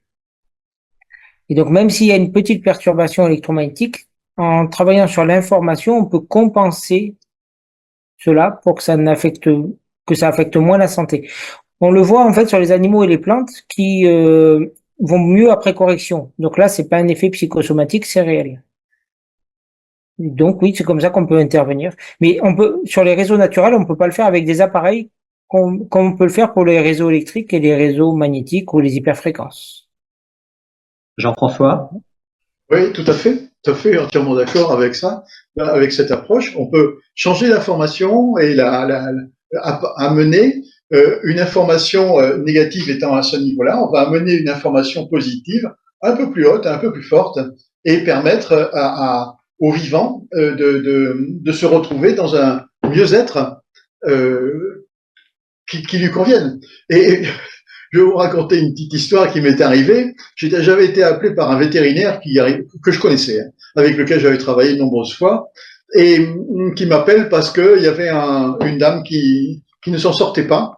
Et donc, même s'il y a une petite perturbation électromagnétique, en travaillant sur l'information, on peut compenser cela pour que ça affecte moins la santé. On le voit en fait sur les animaux et les plantes qui vont mieux après correction. Donc là, c'est pas un effet psychosomatique, c'est réel. Donc oui, c'est comme ça qu'on peut intervenir. Mais sur les réseaux naturels, on peut pas le faire avec des appareils comme on peut le faire pour les réseaux électriques et les réseaux magnétiques ou les hyperfréquences. Jean-François? Oui, tout à fait, entièrement d'accord avec ça, avec cette approche. On peut changer l'information et amener une information négative étant à ce niveau-là, on va amener une information positive un peu plus haute, un peu plus forte, et permettre aux vivants de se retrouver dans un mieux-être qui lui convienne. Et je vais vous raconter une petite histoire qui m'est arrivée. J'avais été appelé par un vétérinaire que je connaissais, avec lequel j'avais travaillé de nombreuses fois, et qui m'appelle parce qu'il y avait une dame qui ne s'en sortait pas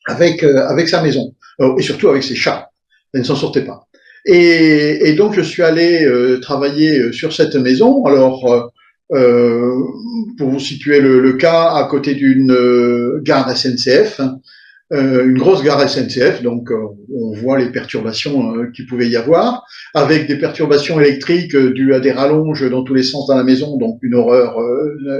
avec sa maison, et surtout avec ses chats. Elle ne s'en sortait pas. Et donc je suis allé travailler sur cette maison. Alors pour vous situer le cas, à côté d'une gare SNCF, une grosse gare SNCF, donc on voit les perturbations qu'il pouvait y avoir, avec des perturbations électriques dues à des rallonges dans tous les sens dans la maison, donc une horreur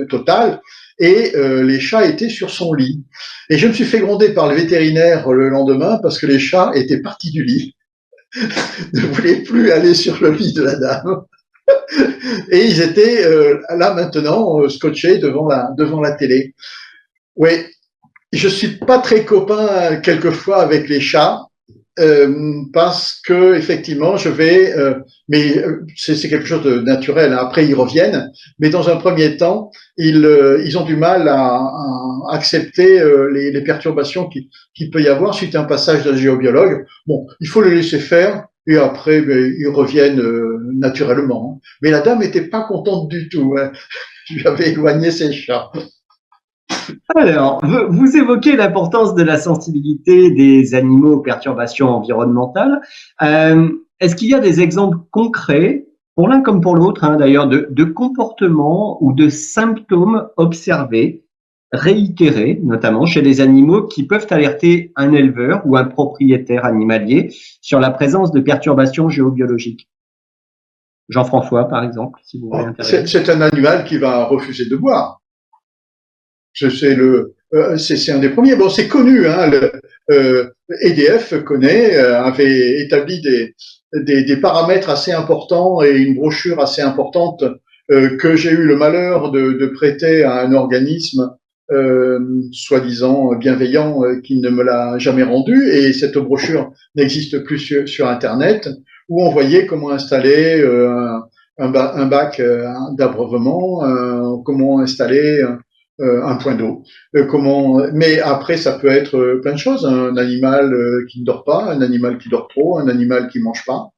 totale, et les chats étaient sur son lit. Et je me suis fait gronder par le vétérinaire le lendemain parce que les chats étaient partis du lit, ne voulaient plus aller sur le lit de la dame, et ils étaient là maintenant scotchés devant la télé. Oui. Je suis pas très copain quelquefois avec les chats parce que effectivement mais c'est quelque chose de naturel. Après ils reviennent, mais dans un premier temps ils ont du mal à accepter les perturbations qu'il peut y avoir suite à un passage d'un géobiologue. Bon, il faut les laisser faire et après ils reviennent naturellement. Mais la dame était pas contente du tout. Hein. Je lui avais éloigné ses chats. Alors, vous évoquez l'importance de la sensibilité des animaux aux perturbations environnementales. Est-ce qu'il y a des exemples concrets, pour l'un comme pour l'autre, d'ailleurs, de comportements ou de symptômes observés, réitérés, notamment chez les animaux, qui peuvent alerter un éleveur ou un propriétaire animalier sur la présence de perturbations géobiologiques? Jean-François, par exemple, si vous voulez intervenir. C'est un animal qui va refuser de boire. C'est C'est un des premiers. Bon, c'est connu, hein, EDF connaît, avait établi des paramètres assez importants et une brochure assez importante que j'ai eu le malheur de prêter à un organisme soi-disant bienveillant qui ne me l'a jamais rendu. Et cette brochure n'existe plus sur Internet, où on voyait comment installer un bac d'abreuvement, comment installer un point d'eau. Mais après, ça peut être plein de choses. Un animal qui ne dort pas, un animal qui dort trop, un animal qui mange pas,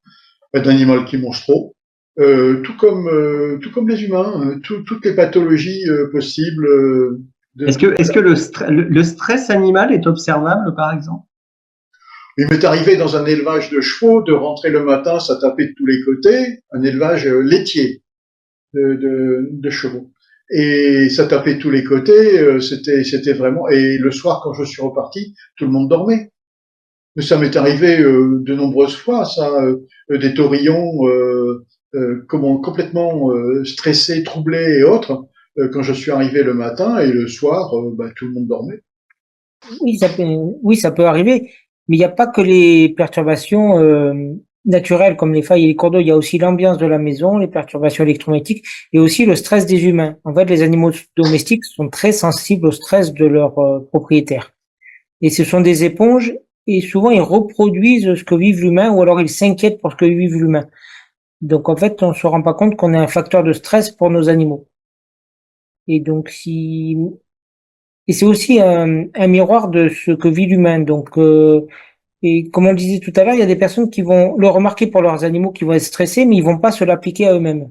un animal qui mange trop. Tout comme les humains, toutes les pathologies possibles. Est-ce que le stress animal est observable, par exemple? Il m'est arrivé dans un élevage de chevaux de rentrer le matin, ça tapait de tous les côtés, un élevage laitier de chevaux. Et ça tapait de tous les côtés, c'était vraiment. Et le soir, quand je suis reparti, tout le monde dormait. Mais ça m'est arrivé de nombreuses fois, ça, des taurillons complètement stressés, troublés et autres, quand je suis arrivé le matin et le soir, tout le monde dormait. Oui, ça peut arriver, mais il n'y a pas que les perturbations naturelles comme les failles et les cours d'eau, il y a aussi l'ambiance de la maison, les perturbations électromagnétiques et aussi le stress des humains. En fait, les animaux domestiques sont très sensibles au stress de leurs propriétaires. Et ce sont des éponges et souvent ils reproduisent ce que vive l'humain ou alors ils s'inquiètent pour ce que vive l'humain. Donc en fait, on ne se rend pas compte qu'on est un facteur de stress pour nos animaux. Et donc et c'est aussi un miroir de ce que vit l'humain. Donc et comme on le disait tout à l'heure, il y a des personnes qui vont le remarquer pour leurs animaux qui vont être stressés, mais ils vont pas se l'appliquer à eux-mêmes.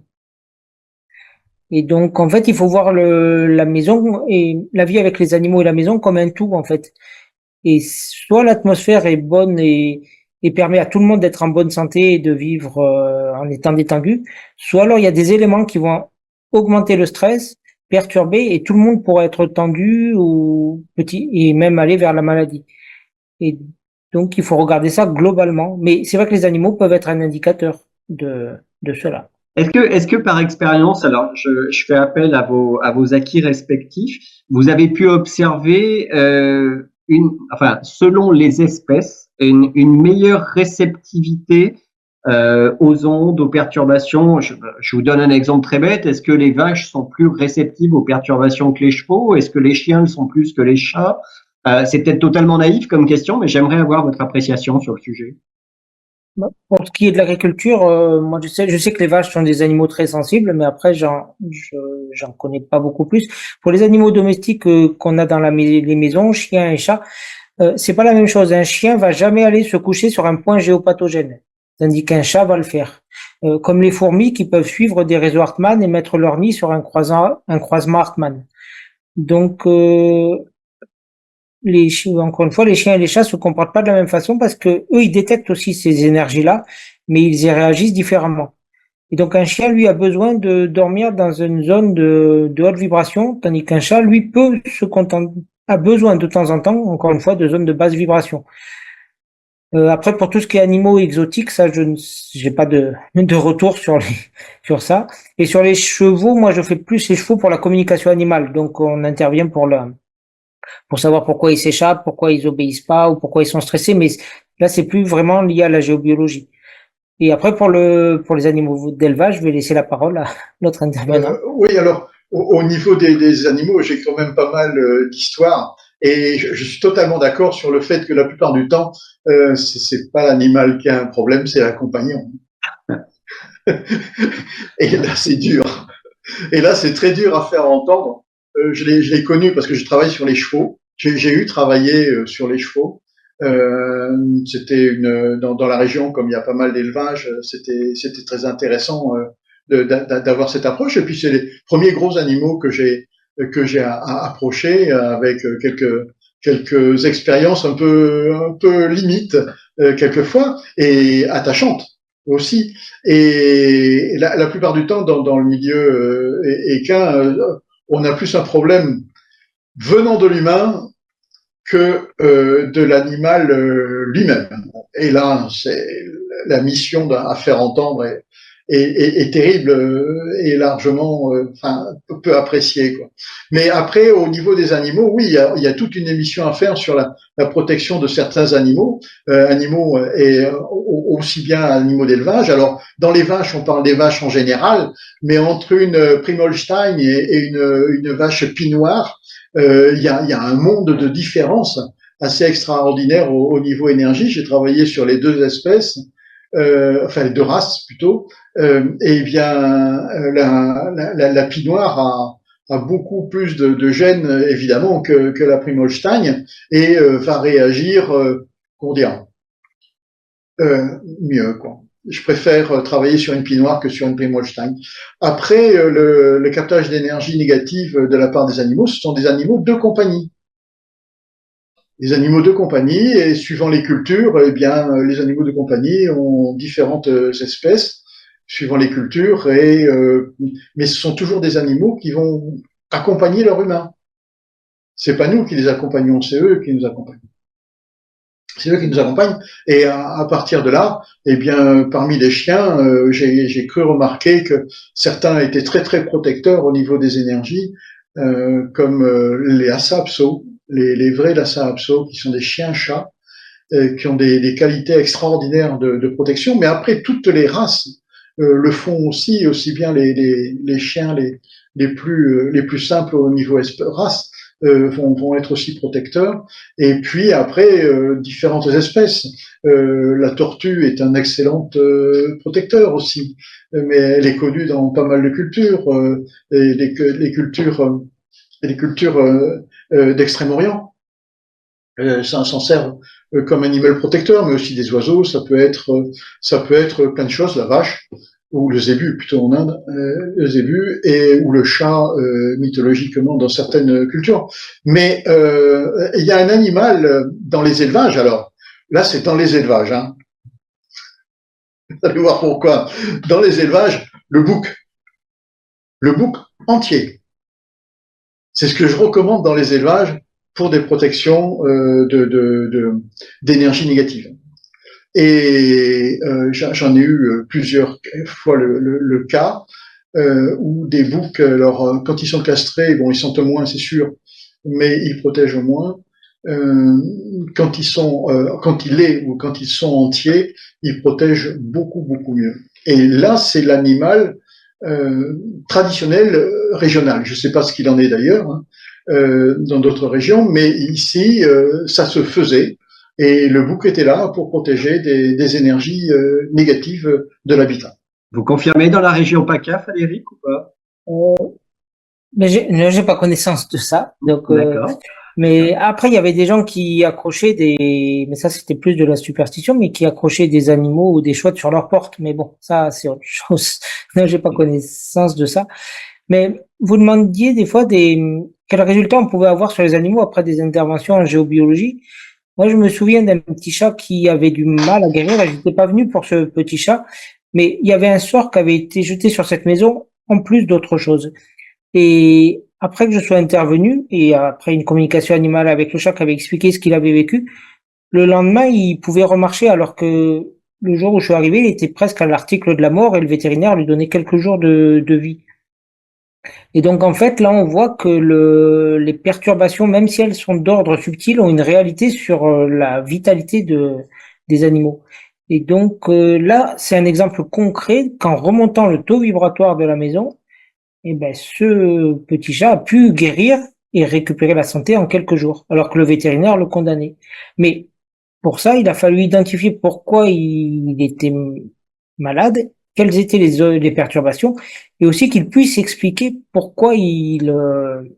Et donc en fait, il faut voir la maison et la vie avec les animaux et la maison comme un tout en fait. Et soit l'atmosphère est bonne et permet à tout le monde d'être en bonne santé et de vivre en étant détendu, soit alors il y a des éléments qui vont augmenter le stress, perturber, et tout le monde pourra être tendu ou petit et même aller vers la maladie. Et donc il faut regarder ça globalement. Mais c'est vrai que les animaux peuvent être un indicateur de cela. Est-ce que par expérience, alors je fais appel à vos acquis respectifs, vous avez pu observer enfin, selon les espèces, une meilleure réceptivité aux ondes, aux perturbations? Je vous donne un exemple très bête. Est-ce que les vaches sont plus réceptives aux perturbations que les chevaux? Est-ce que les chiens le sont plus que les chats? C'est peut-être totalement naïf comme question, mais j'aimerais avoir votre appréciation sur le sujet. Pour ce qui est de l'agriculture, moi je sais que les vaches sont des animaux très sensibles, mais après j'en connais pas beaucoup plus. Pour les animaux domestiques qu'on a dans les maisons, chiens et chats, c'est pas la même chose. Un chien va jamais aller se coucher sur un point géopathogène, tandis qu'un chat va le faire. Comme les fourmis qui peuvent suivre des réseaux Hartmann et mettre leur nid sur un croisement Hartmann. Donc encore une fois, les chiens et les chats se comportent pas de la même façon parce que eux, ils détectent aussi ces énergies-là, mais ils y réagissent différemment. Et donc, un chien, lui, a besoin de dormir dans une zone de haute vibration, tandis qu'un chat, lui, a besoin de temps en temps, encore une fois, de zones de basse vibration. Après, pour tout ce qui est animaux exotiques, ça, j'ai pas de retour sur ça. Et sur les chevaux, moi, je fais plus les chevaux pour la communication animale. Donc, on intervient pour savoir pourquoi ils s'échappent, pourquoi ils obéissent pas ou pourquoi ils sont stressés, mais là c'est plus vraiment lié à la géobiologie. Et après pour les animaux d'élevage, je vais laisser la parole à l'autre intervenant. Oui, alors au niveau des animaux, j'ai quand même pas mal d'histoires et je suis totalement d'accord sur le fait que la plupart du temps, c'est pas l'animal qui a un problème, c'est la compagnon. Et là c'est dur. Et là c'est très dur à faire entendre. Je l'ai connu parce que je travaille sur les chevaux. J'ai eu travaillé sur les chevaux. C'était dans la région, comme il y a pas mal d'élevage, c'était très intéressant d'avoir cette approche. Et puis c'est les premiers gros animaux que j'ai approchés avec quelques expériences un peu limites quelquefois et attachantes aussi. Et la plupart du temps dans le milieu équin, on a plus un problème venant de l'humain que de l'animal lui-même. Et là, c'est la mission à faire entendre est terrible et largement, enfin, peu apprécié, quoi. Mais après, au niveau des animaux, oui, il y a toute une émission à faire sur la protection de certains animaux, et aussi bien animaux d'élevage. Alors, dans les vaches, on parle des vaches en général, mais entre une Primolstein et une vache pie-noire, il y a un monde de différence assez extraordinaire au niveau énergie. J'ai travaillé sur les deux espèces, enfin les deux races plutôt. Et bien, la pie noire a beaucoup plus de gènes évidemment que la Primolstein et va réagir, comment dire, mieux, quoi. Je préfère travailler sur une pie noire que sur une Primolstein. Après, le captage d'énergie négative de la part des animaux, ce sont des animaux de compagnie. Les animaux de compagnie, et suivant les cultures, eh bien, les animaux de compagnie ont différentes espèces, suivant les cultures, mais ce sont toujours des animaux qui vont accompagner leur humain. C'est pas nous qui les accompagnons, c'est eux qui nous accompagnent. C'est eux qui nous accompagnent, et à partir de là, eh bien, parmi les chiens, j'ai cru remarquer que certains étaient très très protecteurs au niveau des énergies, comme les Lhasa Apso, les vrais Lhasa Apso, qui sont des chiens-chats, qui ont des qualités extraordinaires de protection. Mais après, toutes les races le font aussi bien les chiens les plus simples au niveau race vont être aussi protecteurs. Et puis après, différentes espèces. La tortue est un excellent protecteur aussi, mais elle est connue dans pas mal de cultures, et les cultures d'Extrême-Orient. Ça s'en sert comme animal protecteur, mais aussi des oiseaux. Ça peut être plein de choses. La vache ou le zébu, plutôt en Inde, le zébu ou le chat mythologiquement dans certaines cultures. Mais il y a un animal dans les élevages. Alors là, c'est dans les élevages. Hein. Vous allez voir pourquoi. Dans les élevages, le bouc entier. C'est ce que je recommande dans les élevages pour des protections d'énergie négative. Et j'en ai eu plusieurs fois le cas où des boucs, alors quand ils sont castrés, bon, ils sentent moins, c'est sûr, mais ils protègent au moins. Quand ils sont entiers, ils protègent beaucoup mieux. Et là, c'est l'animal traditionnel régional. Je ne sais pas ce qu'il en est d'ailleurs hein, dans d'autres régions, mais ici, ça se faisait. Et le bouc était là pour protéger des énergies négatives de l'habitat. Vous confirmez dans la région PACA, Frédéric, ou pas? Mais j'ai pas connaissance de ça. Donc, mais après, il y avait des gens qui accrochaient mais ça c'était plus de la superstition, mais qui accrochaient des animaux ou des chouettes sur leur porte. Mais bon, ça c'est autre chose. Non, j'ai pas connaissance de ça. Mais vous demandiez des fois quels résultats on pouvait avoir sur les animaux après des interventions en géobiologie. Moi, je me souviens d'un petit chat qui avait du mal à guérir. Je n'étais pas venu pour ce petit chat, mais il y avait un sort qui avait été jeté sur cette maison en plus d'autres choses. Et après que je sois intervenu, et après une communication animale avec le chat qui avait expliqué ce qu'il avait vécu, le lendemain, il pouvait remarcher alors que le jour où je suis arrivé, il était presque à l'article de la mort et le vétérinaire lui donnait quelques jours de vie. Et donc, en fait, là, on voit que les perturbations, même si elles sont d'ordre subtil, ont une réalité sur la vitalité des animaux. Et donc, là, c'est un exemple concret qu'en remontant le taux vibratoire de la maison, eh ben, ce petit chat a pu guérir et récupérer la santé en quelques jours, alors que le vétérinaire le condamnait. Mais pour ça, il a fallu identifier pourquoi il était malade, quelles étaient les perturbations, et aussi qu'il puisse expliquer pourquoi quel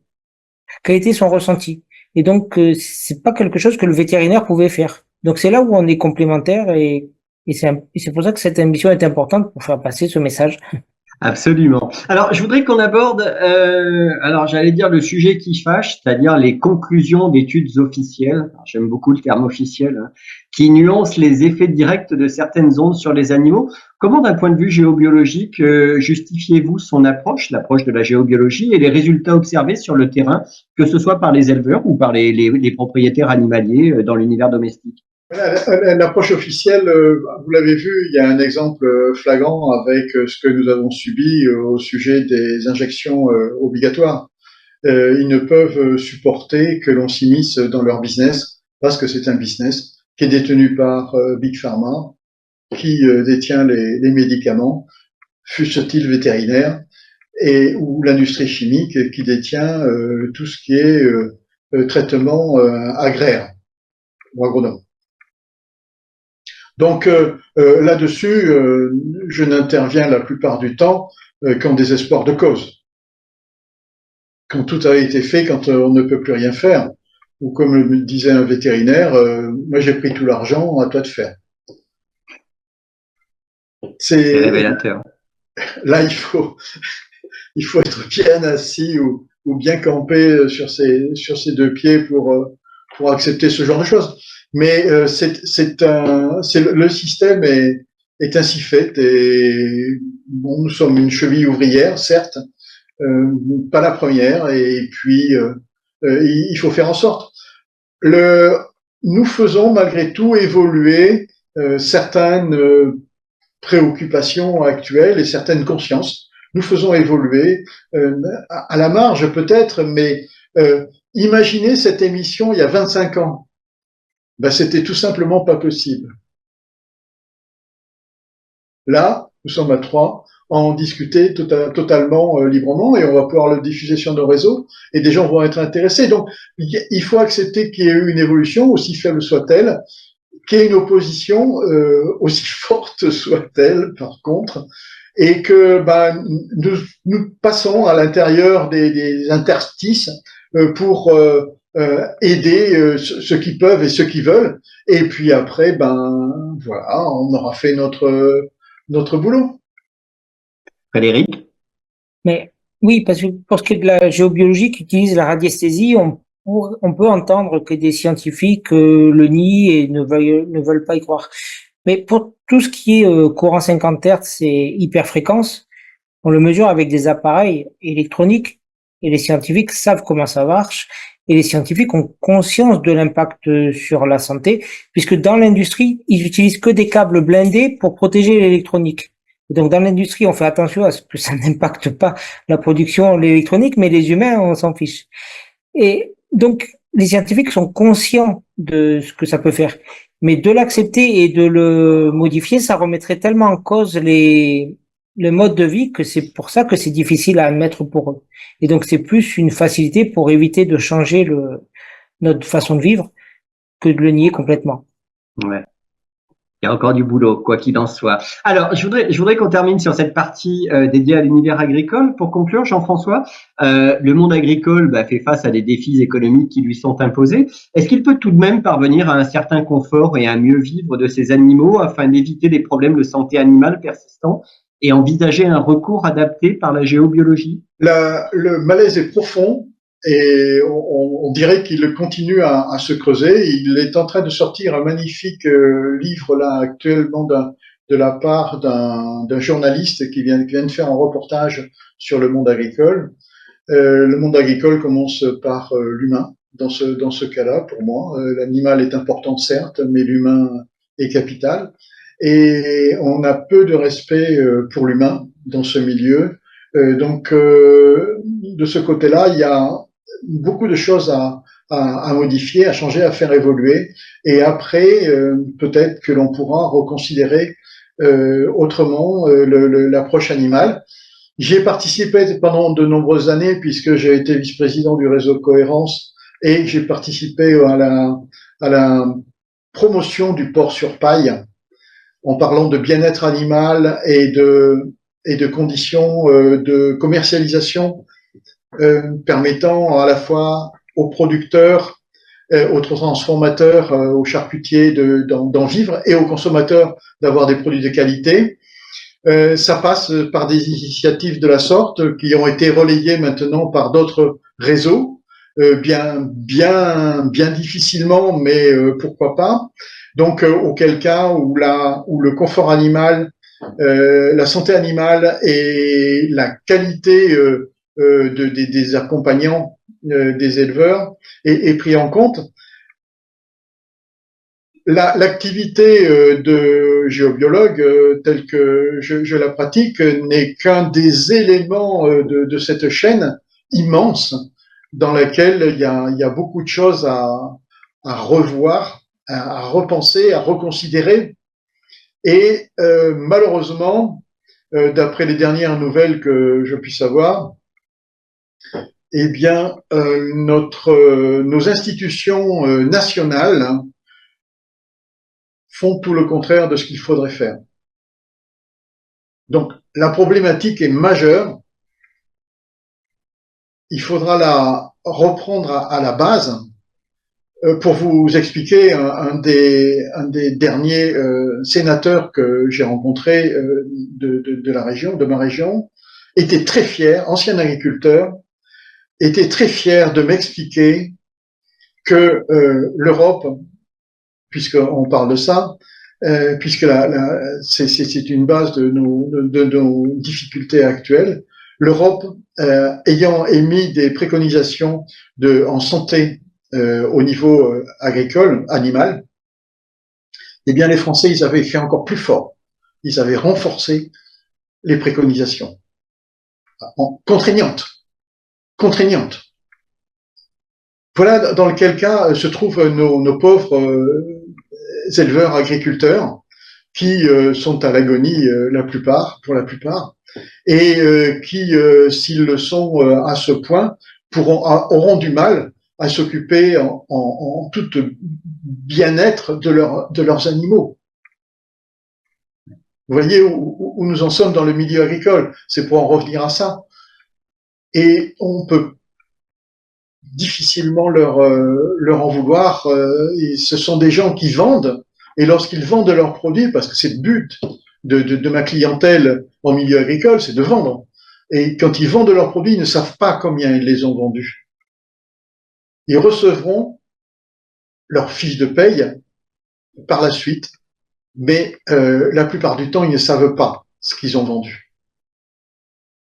était son ressenti. Et donc, c'est pas quelque chose que le vétérinaire pouvait faire. Donc, c'est là où on est complémentaires et c'est pour ça que cette émission est importante pour faire passer ce message. Absolument. Alors, je voudrais qu'on aborde, alors j'allais dire le sujet qui fâche, c'est-à-dire les conclusions d'études officielles. J'aime beaucoup le terme officiel, hein, qui nuancent les effets directs de certaines ondes sur les animaux. Comment, d'un point de vue géobiologique, justifiez-vous son approche, l'approche de la géobiologie et les résultats observés sur le terrain, que ce soit par les éleveurs ou par les propriétaires animaliers dans l'univers domestique? L'approche officielle, vous l'avez vu, il y a un exemple flagrant avec ce que nous avons subi au sujet des injections obligatoires. Ils ne peuvent supporter que l'on s'immisce dans leur business parce que c'est un business qui est détenu par Big Pharma, qui détient les médicaments, fussent-ils vétérinaires, et ou l'industrie chimique qui détient tout ce qui est traitement agraire ou agronome. Donc là-dessus, je n'interviens la plupart du temps qu'en désespoir de cause. Quand tout a été fait, quand on ne peut plus rien faire, ou comme me disait un vétérinaire, moi j'ai pris tout l'argent, à toi de faire. C'est révélateur. Là, il faut être bien assis ou bien campé sur ses deux pieds pour accepter ce genre de choses. Mais le système est ainsi fait et bon, nous sommes une cheville ouvrière, certes, pas la première, et puis il faut faire en sorte. Nous faisons malgré tout évoluer certaines préoccupations actuelles et certaines consciences. Nous faisons évoluer à la marge peut-être, mais imaginez cette émission il y a 25 ans. Ben, c'était tout simplement pas possible. Là, nous sommes à 3, en discuter totalement librement et on va pouvoir le diffuser sur nos réseaux et des gens vont être intéressés. Donc, il faut accepter qu'il y ait eu une évolution, aussi faible soit-elle, qu'il y ait une opposition, aussi forte soit-elle, par contre, et que nous passons à l'intérieur des interstices pour aider ceux qui peuvent et ceux qui veulent. Et puis après, voilà, on aura fait notre boulot. Frédéric? Mais oui, parce que pour ce qui est de la géobiologie qui utilise la radiesthésie, on peut entendre que des scientifiques le nient et ne veulent pas y croire. Mais pour tout ce qui est courant 50 Hz et hyperfréquence, on le mesure avec des appareils électroniques et les scientifiques savent comment ça marche et les scientifiques ont conscience de l'impact sur la santé puisque dans l'industrie, ils utilisent que des câbles blindés pour protéger l'électronique. Et donc dans l'industrie, on fait attention à ce que ça n'impacte pas la production, l'électronique, mais les humains, on s'en fiche. Et donc les scientifiques sont conscients de ce que ça peut faire. Mais de l'accepter et de le modifier, ça remettrait tellement en cause le mode de vie que c'est pour ça que c'est difficile à admettre pour eux. Et donc c'est plus une facilité pour éviter de changer notre façon de vivre que de le nier complètement. Ouais. Il y a encore du boulot, quoi qu'il en soit. Alors, je voudrais qu'on termine sur cette partie dédiée à l'univers agricole. Pour conclure, Jean-François, le monde agricole fait face à des défis économiques qui lui sont imposés. Est-ce qu'il peut tout de même parvenir à un certain confort et à mieux vivre de ses animaux afin d'éviter des problèmes de santé animale persistants et envisager un recours adapté par la géobiologie? Le malaise est profond. Et on dirait qu'il continue à se creuser. Il est en train de sortir un magnifique livre là actuellement de la part d'un journaliste qui vient de faire un reportage sur le monde agricole. Le monde agricole commence par l'humain. Dans ce cas-là, pour moi, l'animal est important certes, mais l'humain est capital. Et on a peu de respect pour l'humain dans ce milieu. Donc, de ce côté-là, il y a beaucoup de choses à modifier, à changer, à faire évoluer. Et après, peut-être que l'on pourra reconsidérer autrement l'approche animale. J'y ai participé pendant de nombreuses années puisque j'ai été vice-président du réseau Cohérence et j'ai participé à la promotion du porc sur paille en parlant de bien-être animal et de conditions de commercialisation permettant à la fois aux producteurs, aux transformateurs, aux charcutiers d'en vivre et aux consommateurs d'avoir des produits de qualité. Ça passe par des initiatives de la sorte qui ont été relayées maintenant par d'autres réseaux, bien difficilement, mais pourquoi pas. Donc, auquel cas où le confort animal, la santé animale et la qualité des accompagnants des éleveurs est pris en compte. L'activité de géobiologue telle que je la pratique n'est qu'un des éléments de cette chaîne immense dans laquelle il y a beaucoup de choses à revoir, à repenser, à reconsidérer. Et malheureusement, d'après les dernières nouvelles que je puisse avoir, eh bien, nos institutions nationales font tout le contraire de ce qu'il faudrait faire. Donc, la problématique est majeure. Il faudra la reprendre à la base. Pour vous expliquer, un des derniers sénateurs que j'ai rencontré de la région, de ma région, était très fier, ancien agriculteur, était très fier de m'expliquer que l'Europe, puisqu'on parle de ça, puisque c'est une base de nos difficultés actuelles, l'Europe, ayant émis des préconisations en santé au niveau agricole, animal, eh bien les Français, ils avaient fait encore plus fort. Ils avaient renforcé les préconisations contraignantes. Voilà dans lequel cas se trouvent nos pauvres éleveurs agriculteurs qui sont à l'agonie pour la plupart, et qui, s'ils le sont à ce point, auront du mal à s'occuper en tout bien-être de leurs animaux. Vous voyez où nous en sommes dans le milieu agricole, c'est pour en revenir à ça. Et on peut difficilement leur en vouloir. Ce sont des gens qui vendent, et lorsqu'ils vendent leurs produits, parce que c'est le but de ma clientèle en milieu agricole, c'est de vendre. Et quand ils vendent leurs produits, ils ne savent pas combien ils les ont vendus. Ils recevront leur fiche de paye par la suite, mais la plupart du temps, ils ne savent pas ce qu'ils ont vendu.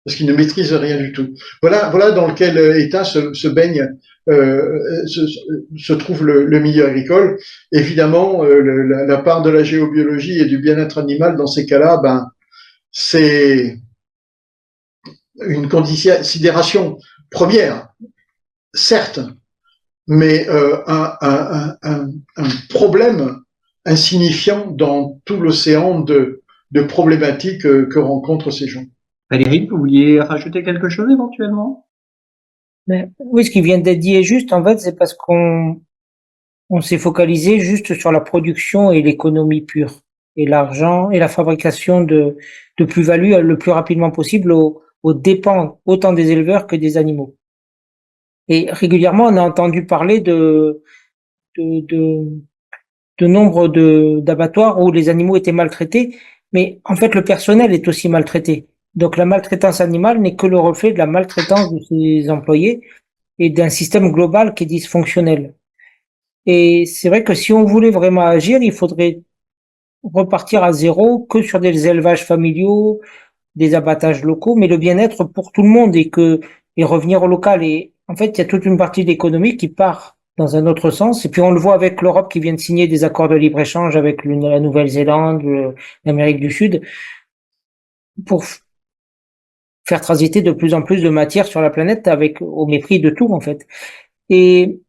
Parce qu'ils ne maîtrisent rien du tout. Voilà dans quel état se baigne, se trouve le milieu agricole. Évidemment, la part de la géobiologie et du bien-être animal dans ces cas-là, c'est une considération première, certes, mais un problème insignifiant dans tout l'océan de problématiques que rencontrent ces gens. Valérie, vous vouliez rajouter quelque chose éventuellement? Oui, ce qui vient d'être dit est juste, en fait, c'est parce qu'on s'est focalisé juste sur la production et l'économie pure, et l'argent et la fabrication de plus-value le plus rapidement possible aux dépens autant des éleveurs que des animaux. Et régulièrement, on a entendu parler de nombre d'abattoirs où les animaux étaient maltraités, mais en fait, le personnel est aussi maltraité. Donc la maltraitance animale n'est que le reflet de la maltraitance de ses employés et d'un système global qui est dysfonctionnel. Et c'est vrai que si on voulait vraiment agir, il faudrait repartir à zéro, que sur des élevages familiaux, des abattages locaux, mais le bien-être pour tout le monde et revenir au local. Et en fait, il y a toute une partie de l'économie qui part dans un autre sens. Et puis on le voit avec l'Europe qui vient de signer des accords de libre-échange avec la Nouvelle-Zélande, l'Amérique du Sud, pour faire transiter de plus en plus de matière sur la planète au mépris de tout, en fait. Et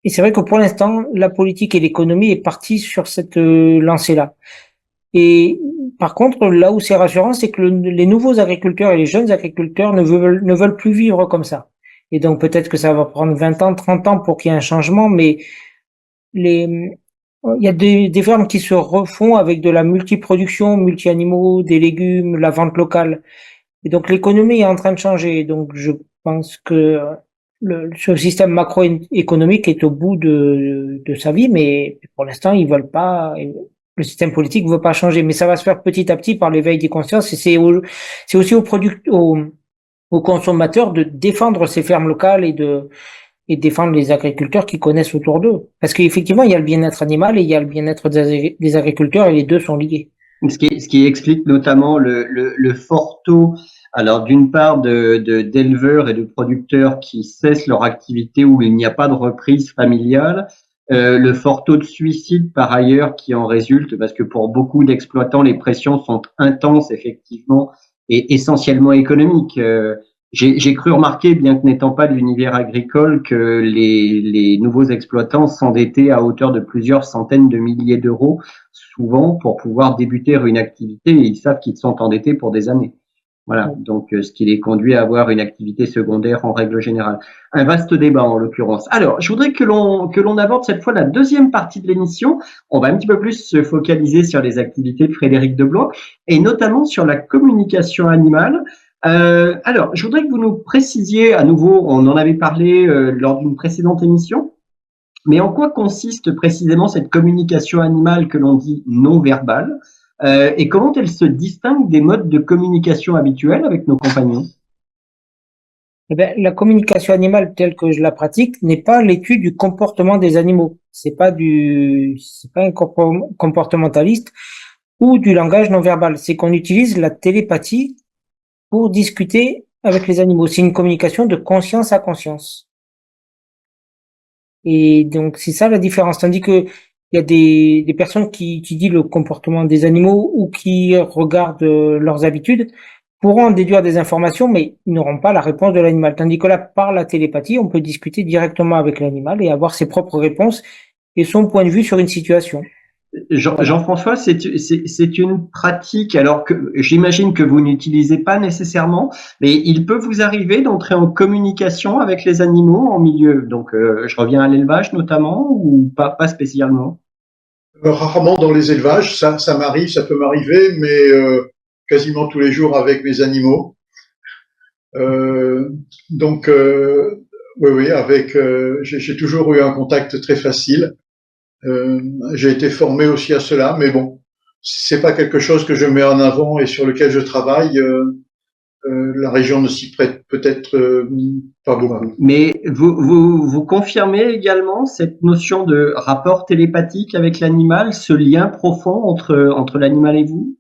c'est vrai que pour l'instant, la politique et l'économie est partie sur cette lancée-là. Et par contre, là où c'est rassurant, c'est que les nouveaux agriculteurs et les jeunes agriculteurs ne veulent plus vivre comme ça. Et donc peut-être que ça va prendre 20 ans, 30 ans pour qu'il y ait un changement, mais il y a des fermes qui se refont avec de la multiproduction, multi-animaux, des légumes, la vente locale. Et donc l'économie est en train de changer. Donc je pense que ce système macroéconomique est au bout de sa vie, mais pour l'instant ils veulent pas. Le système politique ne veut pas changer, mais ça va se faire petit à petit par l'éveil des consciences. Et c'est aussi aux consommateurs de défendre ces fermes locales et défendre les agriculteurs qui connaissent autour d'eux. Parce qu'effectivement, il y a le bien-être animal et il y a le bien-être des agriculteurs et les deux sont liés. Ce qui explique notamment le fort taux, alors d'une part d'éleveurs et de producteurs qui cessent leur activité où il n'y a pas de reprise familiale, le fort taux de suicide par ailleurs qui en résulte, parce que pour beaucoup d'exploitants, les pressions sont intenses effectivement et essentiellement économiques. J'ai cru remarquer, bien que n'étant pas de l'univers agricole, que les nouveaux exploitants s'endettaient à hauteur de plusieurs centaines de milliers d'euros, souvent pour pouvoir débuter une activité, et ils savent qu'ils sont endettés pour des années. Voilà, donc ce qui les conduit à avoir une activité secondaire en règle générale. Un vaste débat en l'occurrence. Alors, je voudrais que l'on aborde cette fois la deuxième partie de l'émission. On va un petit peu plus se focaliser sur les activités de Frédéric Deblois et notamment sur la communication animale. Alors, je voudrais que vous nous précisiez à nouveau, on en avait parlé lors d'une précédente émission, mais en quoi consiste précisément cette communication animale que l'on dit non verbale et comment elle se distingue des modes de communication habituels avec nos compagnons? Eh bien, la communication animale telle que je la pratique n'est pas l'étude du comportement des animaux. C'est pas un comportementaliste ou du langage non verbal. C'est qu'on utilise la télépathie pour discuter avec les animaux. C'est une communication de conscience à conscience. Et donc, c'est ça la différence. Tandis que il y a des personnes qui étudient le comportement des animaux ou qui regardent leurs habitudes pourront en déduire des informations, mais ils n'auront pas la réponse de l'animal. Tandis que là, par la télépathie, on peut discuter directement avec l'animal et avoir ses propres réponses et son point de vue sur une situation. Jean-François, c'est une pratique, alors que j'imagine que vous n'utilisez pas nécessairement, mais il peut vous arriver d'entrer en communication avec les animaux en milieu. Donc, je reviens à l'élevage notamment, ou pas spécialement? Rarement dans les élevages, ça m'arrive, ça peut m'arriver, mais quasiment tous les jours avec mes animaux. Donc, oui, j'ai toujours eu un contact très facile. J'ai été formé aussi à cela, mais bon, c'est pas quelque chose que je mets en avant et sur lequel je travaille. La région ne s'y prête peut-être pas beaucoup. Mais vous confirmez également cette notion de rapport télépathique avec l'animal, ce lien profond entre l'animal et vous?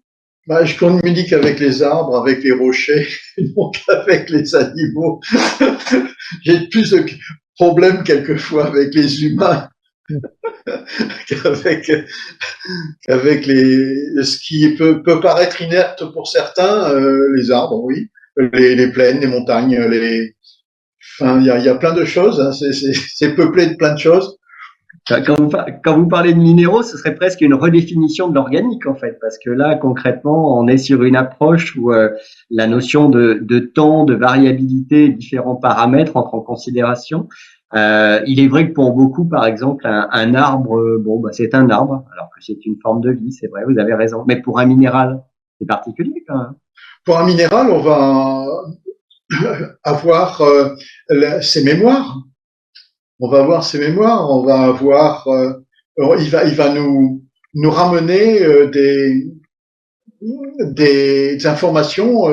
Bah, je communique avec les arbres, avec les rochers, donc avec les animaux. J'ai plus de problèmes quelquefois avec les humains qu'avec ce qui peut paraître inerte pour certains, les arbres, oui, les plaines, les montagnes, enfin, il y a plein de choses, hein, c'est peuplé de plein de choses. Quand vous parlez de minéraux, ce serait presque une redéfinition de l'organique en fait, parce que là concrètement, on est sur une approche où la notion de temps, de variabilité, différents paramètres entrent en considération. Il est vrai que pour beaucoup, par exemple, un arbre, bon, bah, c'est un arbre, alors que c'est une forme de vie, c'est vrai, vous avez raison. Mais pour un minéral, c'est particulier quand même. Pour un minéral, on va avoir ses mémoires. On va avoir ses mémoires, on va avoir, il va nous ramener des informations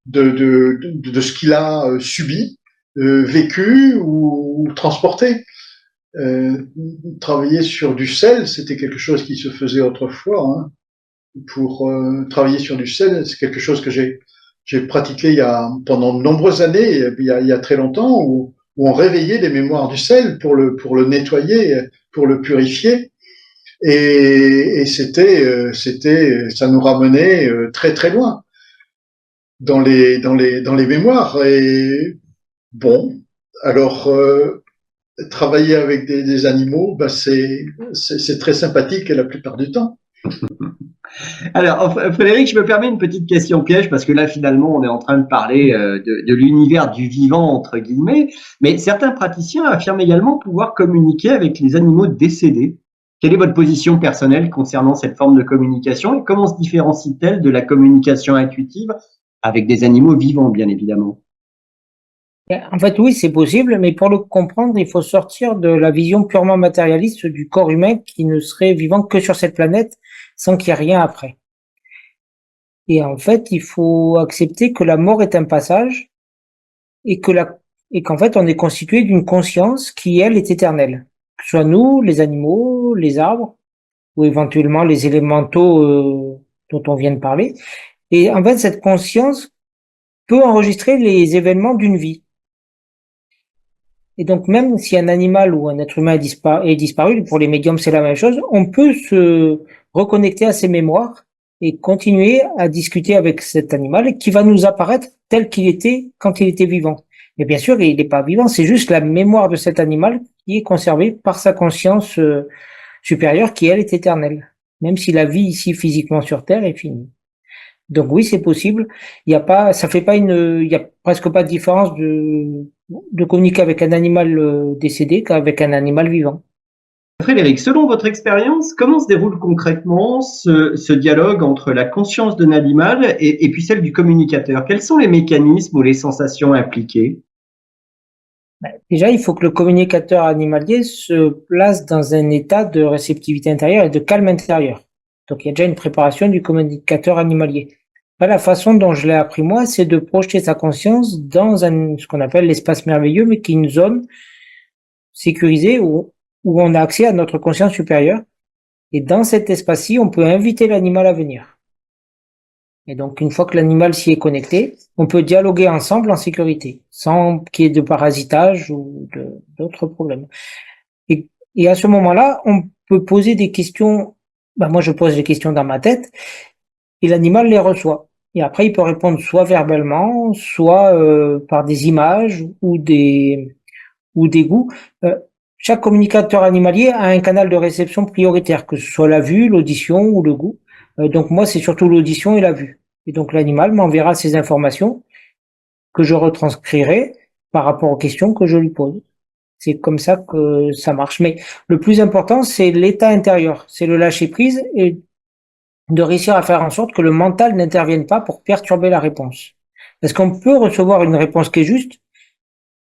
de ce qu'il a subi, vécu ou transporté. Travailler sur du sel, c'était quelque chose qui se faisait autrefois. Hein. Pour travailler sur du sel, c'est quelque chose que j'ai pratiqué pendant de nombreuses années, il y a très longtemps, où on réveillait des mémoires du sel pour le nettoyer, pour le purifier. Et ça nous ramenait très très loin dans les mémoires. Et bon, alors travailler avec des animaux, bah c'est très sympathique la plupart du temps. Alors, Frédéric, je me permets une petite question piège parce que là, finalement, on est en train de parler de l'univers du vivant, entre guillemets, mais certains praticiens affirment également pouvoir communiquer avec les animaux décédés. Quelle est votre position personnelle concernant cette forme de communication et comment se différencie-t-elle de la communication intuitive avec des animaux vivants, bien évidemment? En fait, oui, c'est possible, mais pour le comprendre, il faut sortir de la vision purement matérialiste du corps humain qui ne serait vivant que sur cette planète sans qu'il y ait rien après. Et en fait, il faut accepter que la mort est un passage et qu'en fait, on est constitué d'une conscience qui, elle, est éternelle. Que ce soit nous, les animaux, les arbres, ou éventuellement les élémentaux dont on vient de parler. Et en fait, cette conscience peut enregistrer les événements d'une vie. Et donc, même si un animal ou un être humain est disparu, pour les médiums, c'est la même chose, on peut se reconnecter à ses mémoires et continuer à discuter avec cet animal qui va nous apparaître tel qu'il était quand il était vivant. Mais bien sûr, il n'est pas vivant, c'est juste la mémoire de cet animal qui est conservée par sa conscience supérieure qui, elle, est éternelle. Même si la vie ici, physiquement sur Terre, est finie. Donc oui, c'est possible. Il y a pas, ça fait pas il y a presque pas de différence de communiquer avec un animal décédé qu'avec un animal vivant. Frédéric, selon votre expérience, comment se déroule concrètement ce dialogue entre la conscience d'un animal et puis celle du communicateur? Quels sont les mécanismes ou les sensations impliquées? Déjà, il faut que le communicateur animalier se place dans un état de réceptivité intérieure et de calme intérieur. Donc, il y a déjà une préparation du communicateur animalier. La façon dont je l'ai appris moi, c'est de projeter sa conscience dans ce qu'on appelle l'espace merveilleux, mais qui est une zone sécurisée où on a accès à notre conscience supérieure. Et dans cet espace-ci, on peut inviter l'animal à venir. Et donc, une fois que l'animal s'y est connecté, on peut dialoguer ensemble en sécurité, sans qu'il y ait de parasitage ou d'autres problèmes. Et à ce moment-là, on peut poser des questions. Moi, je pose des questions dans ma tête et l'animal les reçoit. Et après, il peut répondre soit verbalement, soit par des images ou des goûts. Chaque communicateur animalier a un canal de réception prioritaire, que ce soit la vue, l'audition ou le goût. Donc moi, c'est surtout l'audition et la vue. Et donc l'animal m'enverra ces informations que je retranscrirai par rapport aux questions que je lui pose. C'est comme ça que ça marche. Mais le plus important, c'est l'état intérieur, c'est le lâcher prise et de réussir à faire en sorte que le mental n'intervienne pas pour perturber la réponse. Parce qu'on peut recevoir une réponse qui est juste,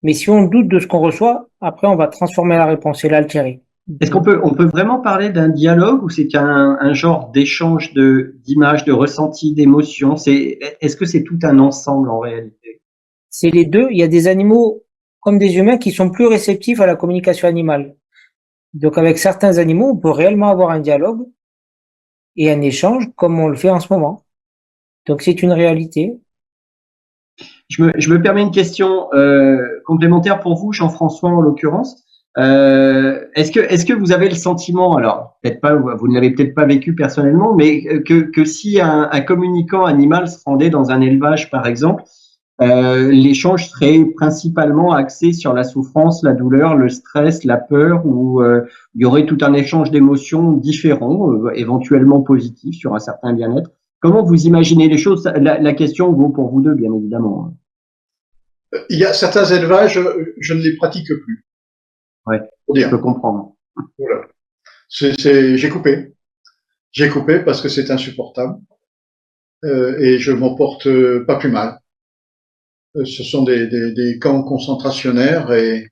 mais si on doute de ce qu'on reçoit, après on va transformer la réponse et l'altérer. Est-ce qu'on peut vraiment parler d'un dialogue ou c'est un genre d'échange d'images, de ressentis, d'émotions? Est-ce que c'est tout un ensemble en réalité? C'est les deux. Il y a des animaux comme des humains qui sont plus réceptifs à la communication animale. Donc avec certains animaux, on peut réellement avoir un dialogue et un échange comme on le fait en ce moment. Donc c'est une réalité. Je me permets une question complémentaire pour vous, Jean-François en l'occurrence. Est-ce que vous avez le sentiment, alors peut-être pas, vous ne l'avez peut-être pas vécu personnellement, mais que si un communicant animal se rendait dans un élevage, par exemple, l'échange serait principalement axé sur la souffrance, la douleur, le stress, la peur, ou il y aurait tout un échange d'émotions différents, éventuellement positifs sur un certain bien-être. Comment vous imaginez les choses? La question vaut pour vous deux, bien évidemment. Il y a certains élevages, je ne les pratique plus. Ouais, je peux comprendre. Voilà. J'ai coupé. J'ai coupé parce que c'est insupportable et je m'en porte pas plus mal. Ce sont des camps concentrationnaires et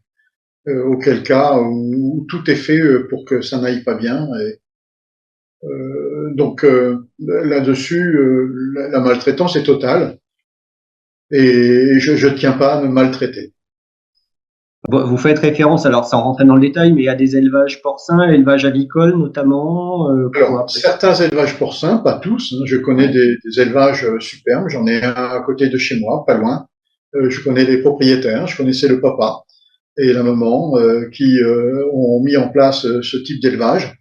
auquel cas où tout est fait pour que ça n'aille pas bien. Et, donc là-dessus, la maltraitance est totale et je ne tiens pas à me maltraiter. Vous faites référence, alors sans rentrer dans le détail, mais à des élevages porcins, élevages avicoles notamment. Alors, certains élevages porcins, pas tous. Hein, je connais des élevages superbes. J'en ai un à côté de chez moi, pas loin. Je connais les propriétaires. Je connaissais le papa et la maman qui ont mis en place ce type d'élevage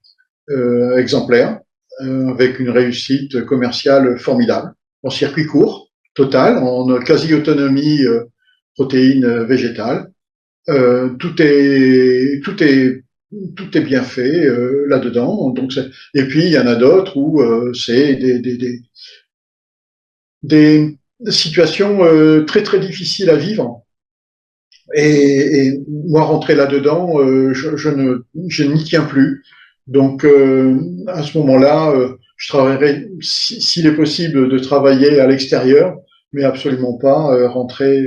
exemplaire avec une réussite commerciale formidable en circuit court total, en quasi-autonomie protéines végétales. Tout est bien fait là-dedans. Donc et puis il y en a d'autres où c'est des situations très très difficiles à vivre. Et moi rentrer là-dedans, je n'y tiens plus. Donc à ce moment-là, je travaillerai s'il est possible de travailler à l'extérieur, mais absolument pas rentrer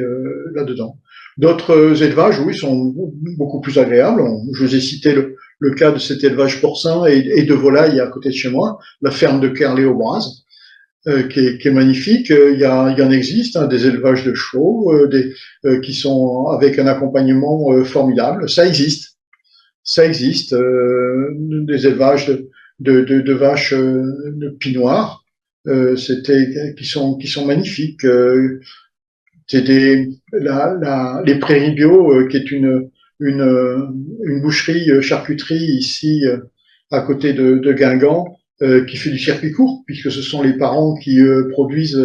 là-dedans. D'autres élevages, oui, sont beaucoup plus agréables. Je vous ai cité le cas de cet élevage porcin et de volailles à côté de chez moi, la ferme de Kerlé-aux-Brazes, qui est magnifique. Il en existe hein, des élevages de chevaux qui sont avec un accompagnement formidable. Ça existe. Ça existe. Des élevages de vaches de pinoires qui sont magnifiques. C'est les prairies bio qui est une boucherie charcuterie ici à côté de Guingamp qui fait du circuit court, puisque ce sont les parents qui produisent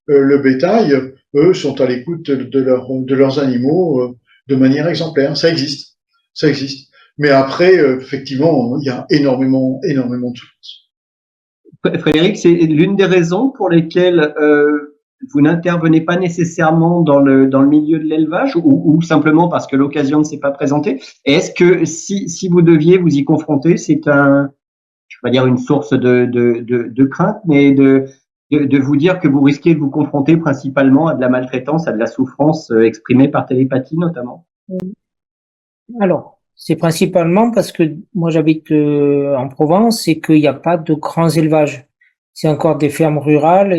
le bétail. Eux sont à l'écoute de leurs animaux de manière exemplaire. Ça existe, ça existe. Mais après, effectivement, il y a énormément de choses. Frédéric, c'est l'une des raisons pour lesquelles vous n'intervenez pas nécessairement dans le milieu de l'élevage ou simplement parce que l'occasion ne s'est pas présentée. Et est-ce que si vous deviez vous y confronter, c'est je vais pas dire une source de crainte, mais de vous dire que vous risquez de vous confronter principalement à de la maltraitance, à de la souffrance exprimée par télépathie notamment? Alors, c'est principalement parce que moi j'habite en Provence et qu'il n'y a pas de grands élevages. C'est encore des fermes rurales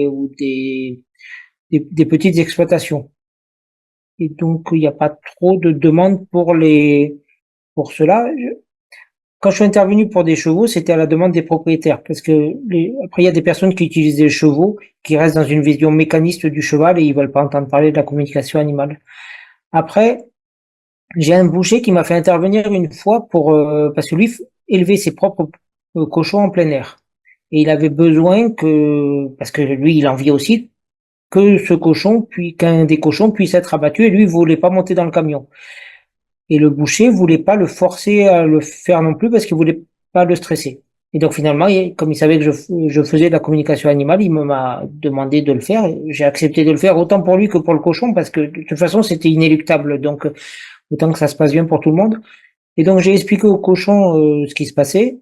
ou des petites exploitations. Et donc il n'y a pas trop de demandes pour cela. Quand je suis intervenu pour des chevaux, c'était à la demande des propriétaires, parce que après il y a des personnes qui utilisent des chevaux, qui restent dans une vision mécaniste du cheval et ils veulent pas entendre parler de la communication animale. Après, j'ai un boucher qui m'a fait intervenir une fois parce que lui élevait ses propres cochons en plein air et il avait besoin parce que lui il en vit aussi, qu'un des cochons puisse être abattu et lui il voulait pas monter dans le camion. Et le boucher voulait pas le forcer à le faire non plus parce qu'il voulait pas le stresser. Et donc finalement, comme il savait que je faisais de la communication animale, il m'a demandé de le faire. J'ai accepté de le faire autant pour lui que pour le cochon parce que de toute façon c'était inéluctable. Donc autant que ça se passe bien pour tout le monde. Et donc j'ai expliqué au cochon ce qui se passait.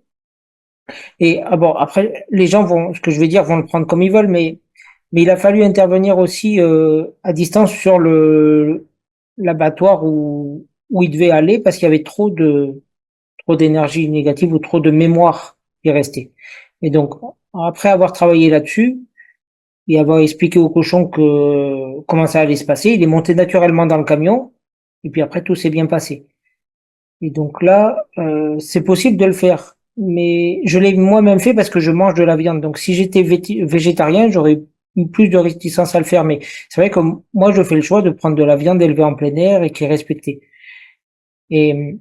Et bon après les gens ce que je vais dire vont le prendre comme ils veulent, mais il a fallu intervenir aussi à distance sur l'abattoir où il devait aller parce qu'il y avait trop d'énergie négative ou trop de mémoire qui restait. Et donc après avoir travaillé là-dessus et avoir expliqué au cochon comment ça allait se passer, il est monté naturellement dans le camion et puis après tout s'est bien passé. Et donc là, c'est possible de le faire, mais je l'ai moi-même fait parce que je mange de la viande. Donc si j'étais végétarien, j'aurais eu plus de réticence à le faire. Mais c'est vrai que moi, je fais le choix de prendre de la viande élevée en plein air et qui est respectée. Et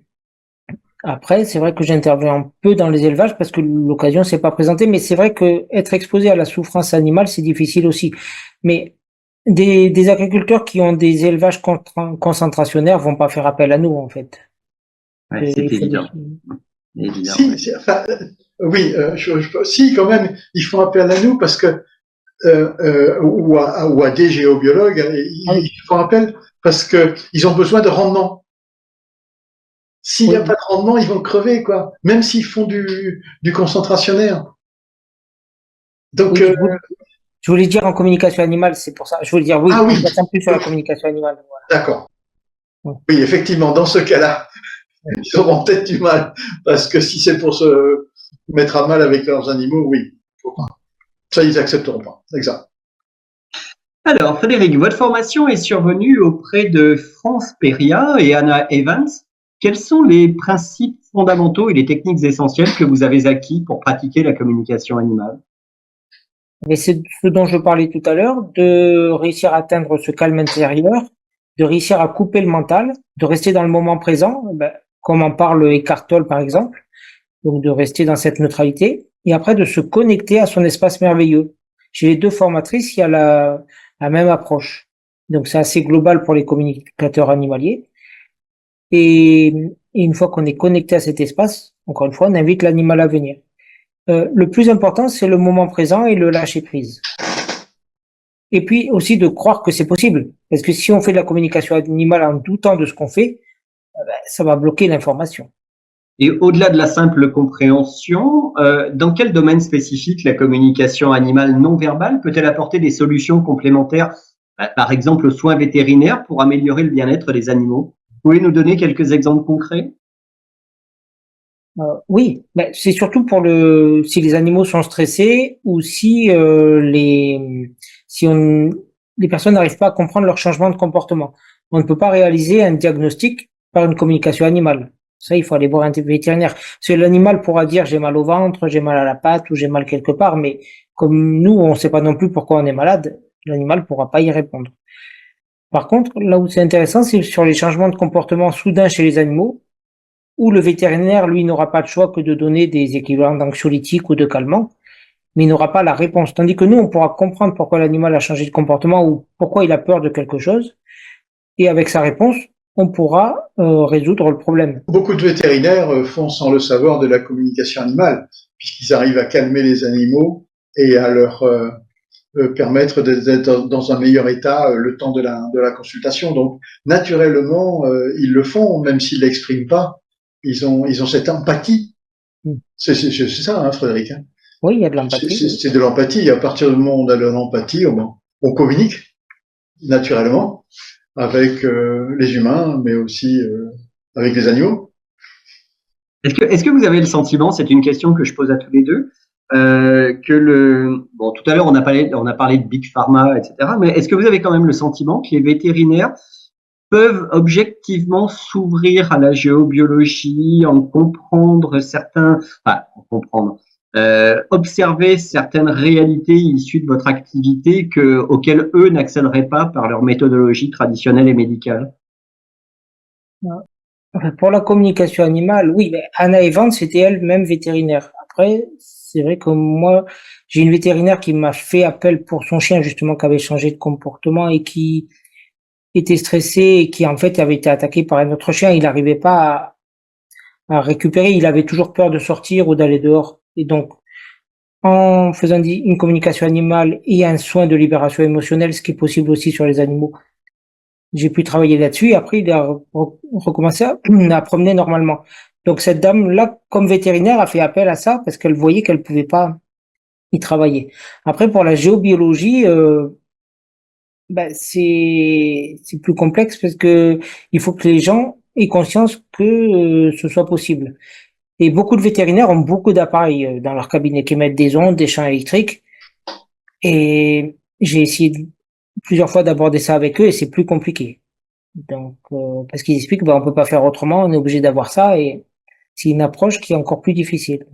après, c'est vrai que j'interviens un peu dans les élevages parce que l'occasion s'est pas présentée. Mais c'est vrai que être exposé à la souffrance animale, c'est difficile aussi. Mais des agriculteurs qui ont des élevages concentrationnaires vont pas faire appel à nous, en fait. Ouais, c'est évident. Évident. Si, enfin, oui, si quand même, ils font appel à nous parce que ou à des géobiologues, ils font appel parce que ils ont besoin de rendement. S'il n'y a pas de rendement, ils vont crever, quoi. Même s'ils font du concentrationnaire. Donc, oui, je voulais dire en communication animale, c'est pour ça. Je voulais dire oui. Ah oui. On va plus sur la communication animale. Voilà. D'accord. Oui, effectivement, dans ce cas-là, ils auront peut-être du mal parce que si c'est pour se mettre à mal avec leurs animaux, oui, faut pas. Ça, ils accepteront pas. Exact. Alors, Frédéric, votre formation est survenue auprès de France Perria et Anna Evans. Quels sont les principes fondamentaux et les techniques essentielles que vous avez acquis pour pratiquer la communication animale? Mais c'est ce dont je parlais tout à l'heure, de réussir à atteindre ce calme intérieur, de réussir à couper le mental, de rester dans le moment présent, comme en parle Eckhart Tolle par exemple, donc de rester dans cette neutralité, et après de se connecter à son espace merveilleux. Chez les deux formatrices, il y a la même approche. Donc c'est assez global pour les communicateurs animaliers. Et une fois qu'on est connecté à cet espace, encore une fois, on invite l'animal à venir. Le plus important, c'est le moment présent et le lâcher prise. Et puis aussi de croire que c'est possible. Parce que si on fait de la communication animale en doutant de ce qu'on fait, ça va bloquer l'information. Et au-delà de la simple compréhension, dans quel domaine spécifique la communication animale non verbale peut-elle apporter des solutions complémentaires, par exemple aux soins vétérinaires pour améliorer le bien-être des animaux? Vous pouvez nous donner quelques exemples concrets? Oui, c'est surtout si les animaux sont stressés ou si les personnes n'arrivent pas à comprendre leur changement de comportement. On ne peut pas réaliser un diagnostic par une communication animale. Ça, il faut aller voir un vétérinaire. Parce que l'animal pourra dire j'ai mal au ventre, j'ai mal à la patte ou j'ai mal quelque part, mais comme nous, on ne sait pas non plus pourquoi on est malade, l'animal pourra pas y répondre. Par contre, là où c'est intéressant, c'est sur les changements de comportement soudains chez les animaux, où le vétérinaire, lui, n'aura pas de choix que de donner des équivalents d'anxiolytiques ou de calmants, mais il n'aura pas la réponse. Tandis que nous, on pourra comprendre pourquoi l'animal a changé de comportement ou pourquoi il a peur de quelque chose, et avec sa réponse, on pourra résoudre le problème. Beaucoup de vétérinaires font sans le savoir de la communication animale, puisqu'ils arrivent à calmer les animaux et à leur permettre d'être dans un meilleur état le temps de la consultation. Donc, naturellement, ils le font, même s'ils l'expriment pas. Ils ont cette empathie. C'est ça, hein, Frédéric. Hein. Oui, il y a de l'empathie. C'est de l'empathie. À partir du moment où on a de l'empathie, on communique naturellement avec les humains, mais aussi avec les animaux. Est-ce que vous avez le sentiment, c'est une question que je pose à tous les deux, tout à l'heure on a parlé de Big Pharma, etc. Mais est-ce que vous avez quand même le sentiment que les vétérinaires peuvent objectivement s'ouvrir à la géobiologie, observer certaines réalités issues de votre activité auxquelles eux n'accéderaient pas par leur méthodologie traditionnelle et médicale? Pour la communication animale, oui, mais Anna Evans, c'était elle-même vétérinaire. Après, c'est vrai que moi, j'ai une vétérinaire qui m'a fait appel pour son chien, justement, qui avait changé de comportement et qui était stressé et qui, en fait, avait été attaqué par un autre chien. Il n'arrivait pas à récupérer. Il avait toujours peur de sortir ou d'aller dehors. Et donc, en faisant une communication animale et un soin de libération émotionnelle, ce qui est possible aussi sur les animaux, j'ai pu travailler là-dessus et après il a recommencé à promener normalement. Donc cette dame-là, comme vétérinaire, a fait appel à ça parce qu'elle voyait qu'elle pouvait pas y travailler. Après, pour la géobiologie, c'est plus complexe parce que il faut que les gens aient conscience que ce soit possible. Et beaucoup de vétérinaires ont beaucoup d'appareils dans leur cabinet qui émettent des ondes, des champs électriques. Et j'ai essayé plusieurs fois d'aborder ça avec eux et c'est plus compliqué. Donc, parce qu'ils expliquent, on peut pas faire autrement, on est obligé d'avoir ça et c'est une approche qui est encore plus difficile.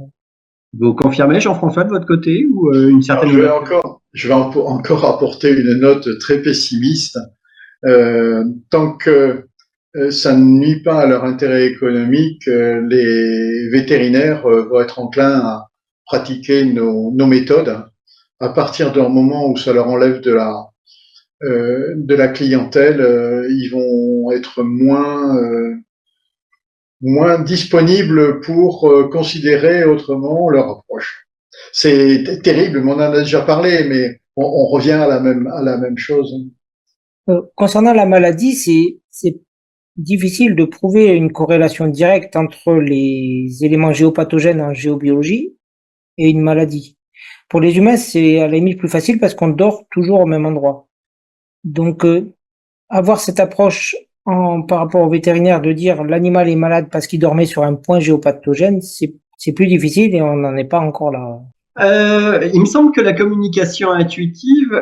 Vous confirmez, Jean-François, de votre côté, ou une certaine... Je vais encore apporter une note très pessimiste. Tant que ça ne nuit pas à leur intérêt économique, les vétérinaires vont être enclins à pratiquer nos méthodes à partir d'un moment où ça leur enlève de la clientèle, ils vont être moins disponibles pour considérer autrement leur approche. C'est terrible, on en a déjà parlé, mais on revient à la même chose. Concernant la maladie, c'est difficile de prouver une corrélation directe entre les éléments géopathogènes en géobiologie et une maladie. Pour les humains, c'est à la limite plus facile parce qu'on dort toujours au même endroit. Donc, avoir cette approche par rapport au vétérinaire de dire l'animal est malade parce qu'il dormait sur un point géopathogène, c'est plus difficile et on n'en est pas encore là. Il me semble que la communication intuitive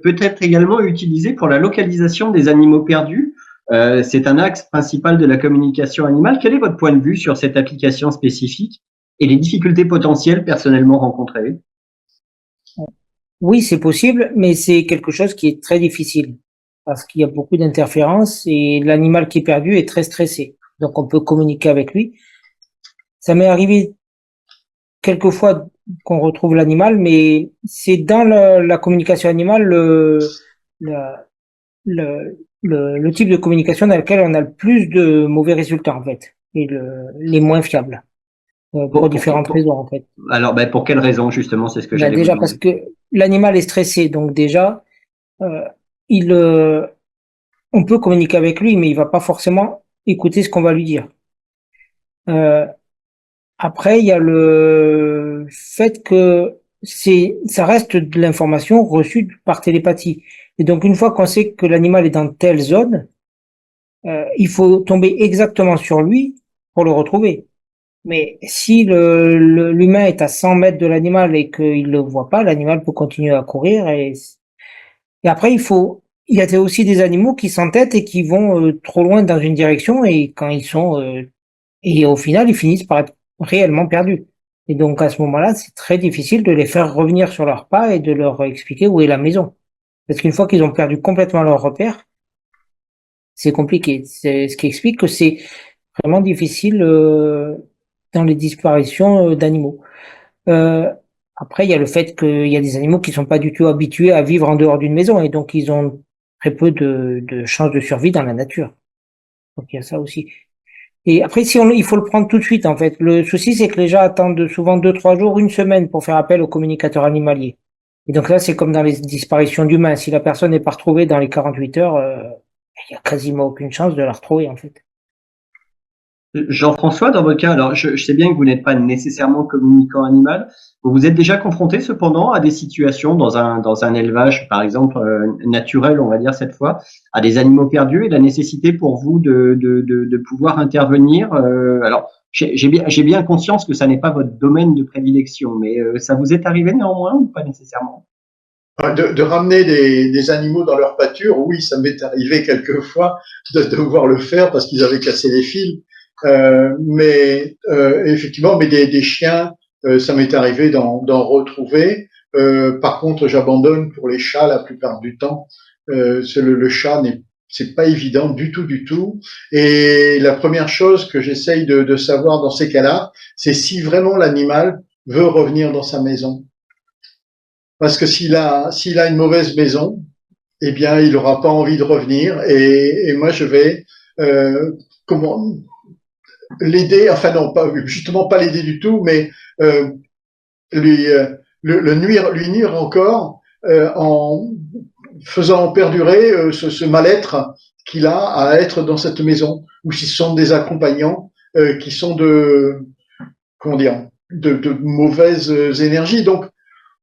peut être également utilisée pour la localisation des animaux perdus. C'est un axe principal de la communication animale. Quel est votre point de vue sur cette application spécifique et les difficultés potentielles personnellement rencontrées? Oui, c'est possible, mais c'est quelque chose qui est très difficile parce qu'il y a beaucoup d'interférences et l'animal qui est perdu est très stressé. Donc, on peut communiquer avec lui. Ça m'est arrivé quelquefois qu'on retrouve l'animal, mais c'est dans la communication animale le type de communication dans lequel on a le plus de mauvais résultats, en fait, et les moins fiables. Pour différentes raisons, en fait. Alors, pour quelles raisons, justement, c'est ce que j'allais déjà, parce que l'animal est stressé, donc déjà, on peut communiquer avec lui, mais il va pas forcément écouter ce qu'on va lui dire. Après, il y a le fait que ça reste de l'information reçue par télépathie. Et donc, une fois qu'on sait que l'animal est dans telle zone, il faut tomber exactement sur lui pour le retrouver. Mais si l'humain est à 100 mètres de l'animal et qu'il le voit pas, l'animal peut continuer à courir et après il y a aussi des animaux qui s'entêtent et qui vont trop loin dans une direction et quand ils sont et au final ils finissent par être réellement perdus. Et donc à ce moment-là, c'est très difficile de les faire revenir sur leurs pas et de leur expliquer où est la maison. Parce qu'une fois qu'ils ont perdu complètement leur repère, c'est compliqué. C'est ce qui explique que c'est vraiment difficile dans les disparitions d'animaux. Euh, Après, il y a le fait qu'il y a des animaux qui sont pas du tout habitués à vivre en dehors d'une maison et donc ils ont très peu de chances de survie dans la nature. Donc il y a ça aussi. Et après, si il faut le prendre tout de suite, en fait. Le souci, c'est que les gens attendent souvent 2, 3 jours, une semaine pour faire appel au communicateur animalier. Et donc là, c'est comme dans les disparitions d'humains. Si la personne n'est pas retrouvée dans les 48 heures, il y a quasiment aucune chance de la retrouver, en fait. Jean-François, dans votre cas, alors je sais bien que vous n'êtes pas nécessairement communicant animal, vous vous êtes déjà confronté cependant à des situations dans un élevage, par exemple naturel, on va dire cette fois, à des animaux perdus et la nécessité pour vous de pouvoir intervenir. Alors j'ai bien conscience que ça n'est pas votre domaine de prédilection, mais ça vous est arrivé néanmoins ou pas nécessairement? De ramener des animaux dans leur pâture, oui, ça m'est arrivé quelquefois de devoir le faire parce qu'ils avaient cassé les fils. Mais effectivement, mais des chiens, ça m'est arrivé d'en retrouver. Par contre, j'abandonne pour les chats la plupart du temps. Le chat c'est pas évident du tout. Et la première chose que j'essaye de savoir dans ces cas-là, c'est si vraiment l'animal veut revenir dans sa maison. Parce que s'il a une mauvaise maison, eh bien, il n'aura pas envie de revenir. Et moi, je vais comment l'aider, enfin non, pas justement pas l'aider du tout, mais lui lui nuire encore en faisant perdurer ce mal-être qu'il a à être dans cette maison, ou si ce sont des accompagnants qui sont comment dire, de mauvaises énergies. Donc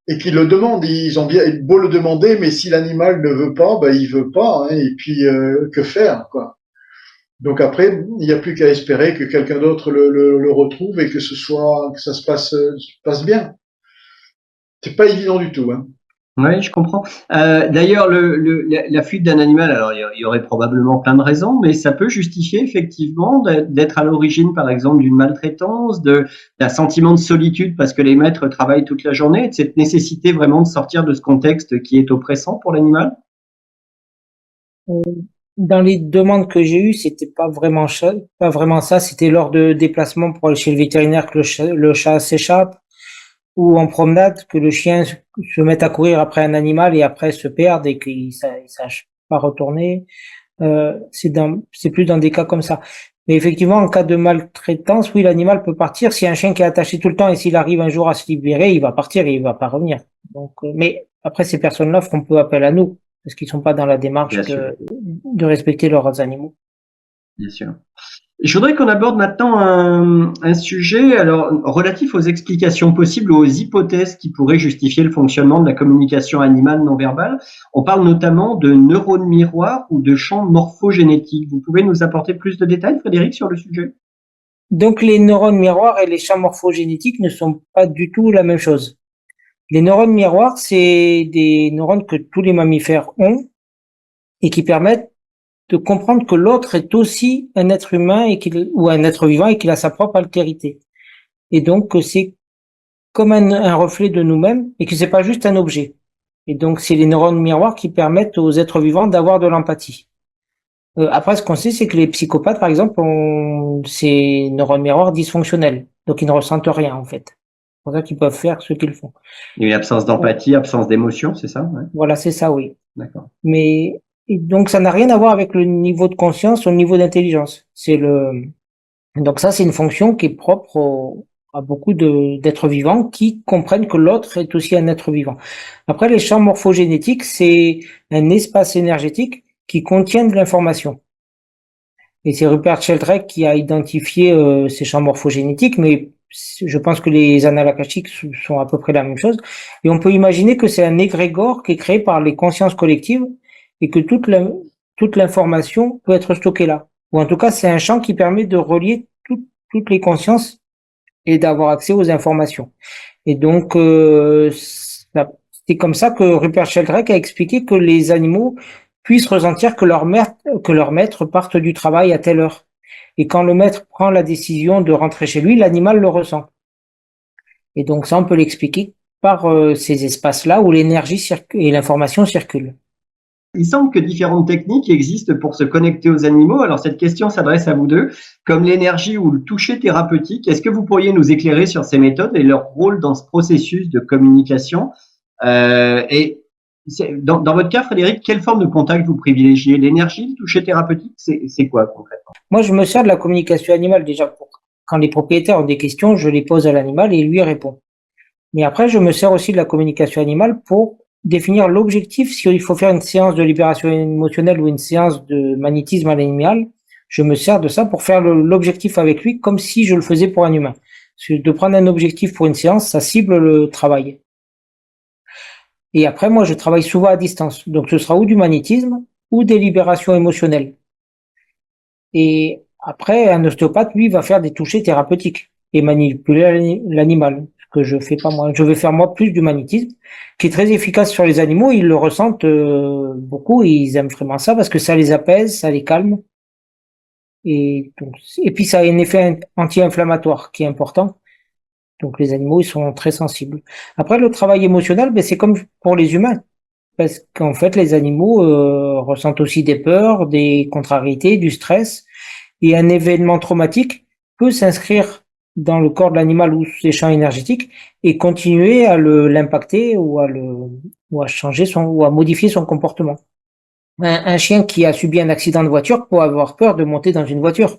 et qu'ils le demandent. Ils ont bien beau le demander, mais si l'animal ne veut pas, ben il veut pas. Hein, et puis que faire, quoi. Donc après, il n'y a plus qu'à espérer que quelqu'un d'autre le retrouve et que ça passe bien. C'est pas évident du tout. Hein. Oui, je comprends. D'ailleurs, la fuite d'un animal, alors il y aurait probablement plein de raisons, mais ça peut justifier effectivement d'être à l'origine, par exemple, d'une maltraitance, d'un sentiment de solitude parce que les maîtres travaillent toute la journée, et de cette nécessité vraiment de sortir de ce contexte qui est oppressant pour l'animal. Dans les demandes que j'ai eues, c'était pas vraiment ça. C'était lors de déplacements pour aller chez le vétérinaire que le chat s'échappe ou en promenade que le chien se mette à courir après un animal et après se perde et qu'il sache pas retourner. C'est plus dans des cas comme ça. Mais effectivement, en cas de maltraitance, oui, l'animal peut partir. Si un chien qui est attaché tout le temps et s'il arrive un jour à se libérer, il va partir et il va pas revenir. Donc, mais après, ces personnes-là feront peu appel à nous parce qu'ils sont pas dans la démarche de respecter leurs animaux. Bien sûr. Je voudrais qu'on aborde maintenant un sujet alors relatif aux explications possibles ou aux hypothèses qui pourraient justifier le fonctionnement de la communication animale non verbale. On parle notamment de neurones miroirs ou de champs morphogénétiques. Vous pouvez nous apporter plus de détails, Frédéric, sur le sujet? Donc, les neurones miroirs et les champs morphogénétiques ne sont pas du tout la même chose. Les neurones miroirs, c'est des neurones que tous les mammifères ont et qui permettent de comprendre que l'autre est aussi un être humain ou un être vivant et qu'il a sa propre altérité. Et donc, que c'est comme un reflet de nous-mêmes et que c'est pas juste un objet. Et donc, c'est les neurones miroirs qui permettent aux êtres vivants d'avoir de l'empathie. Après, ce qu'on sait, c'est que les psychopathes, par exemple, ont ces neurones miroirs dysfonctionnels. Donc, ils ne ressentent rien, en fait. C'est pour ça qu'ils peuvent faire ce qu'ils font. Il y a une absence d'empathie, absence d'émotion, c'est ça? Ouais. Voilà, c'est ça, oui. D'accord. Mais et donc, ça n'a rien à voir avec le niveau de conscience ou le niveau d'intelligence. Donc ça, c'est une fonction qui est propre à beaucoup d'êtres vivants qui comprennent que l'autre est aussi un être vivant. Après, les champs morphogénétiques, c'est un espace énergétique qui contient de l'information. Et c'est Rupert Sheldrake qui a identifié ces champs morphogénétiques, mais je pense que les annales akashiques sont à peu près la même chose. Et on peut imaginer que c'est un égrégore qui est créé par les consciences collectives et que toute l'information peut être stockée là. Ou en tout cas, c'est un champ qui permet de relier toutes les consciences et d'avoir accès aux informations. Et donc, c'est comme ça que Rupert Sheldrake a expliqué que les animaux puissent ressentir que leur maître parte du travail à telle heure. Et quand le maître prend la décision de rentrer chez lui, l'animal le ressent. Et donc ça, on peut l'expliquer par ces espaces-là où l'énergie et l'information circulent. Il semble que différentes techniques existent pour se connecter aux animaux. Alors, cette question s'adresse à vous deux. Comme l'énergie ou le toucher thérapeutique, est-ce que vous pourriez nous éclairer sur ces méthodes et leur rôle dans ce processus de communication? Et dans votre cas, Frédéric, quelle forme de contact vous privilégiez? L'énergie, le toucher thérapeutique, c'est quoi concrètement? Moi, je me sers de la communication animale déjà quand les propriétaires ont des questions, je les pose à l'animal et lui répond. Mais après, je me sers aussi de la communication animale pour définir l'objectif. Si il faut faire une séance de libération émotionnelle ou une séance de magnétisme à l'animal, je me sers de ça pour faire l'objectif avec lui comme si je le faisais pour un humain. Parce que de prendre un objectif pour une séance, ça cible le travail. Et après, moi, je travaille souvent à distance. Donc, ce sera ou du magnétisme ou des libérations émotionnelles. Et après, un ostéopathe, lui, va faire des touchés thérapeutiques et manipuler l'animal. Ce que je fais pas moi. Je vais faire moi plus du magnétisme, qui est très efficace sur les animaux. Ils le ressentent beaucoup et ils aiment vraiment ça parce que ça les apaise, ça les calme. Et puis ça a un effet anti-inflammatoire qui est important. Donc les animaux, ils sont très sensibles. Après, le travail émotionnel, c'est comme pour les humains. Parce qu'en fait, les animaux ressentent aussi des peurs, des contrariétés, du stress. Et un événement traumatique peut s'inscrire dans le corps de l'animal ou ses champs énergétiques et continuer à l'impacter ou à changer ou à modifier son comportement. Un chien qui a subi un accident de voiture peut avoir peur de monter dans une voiture.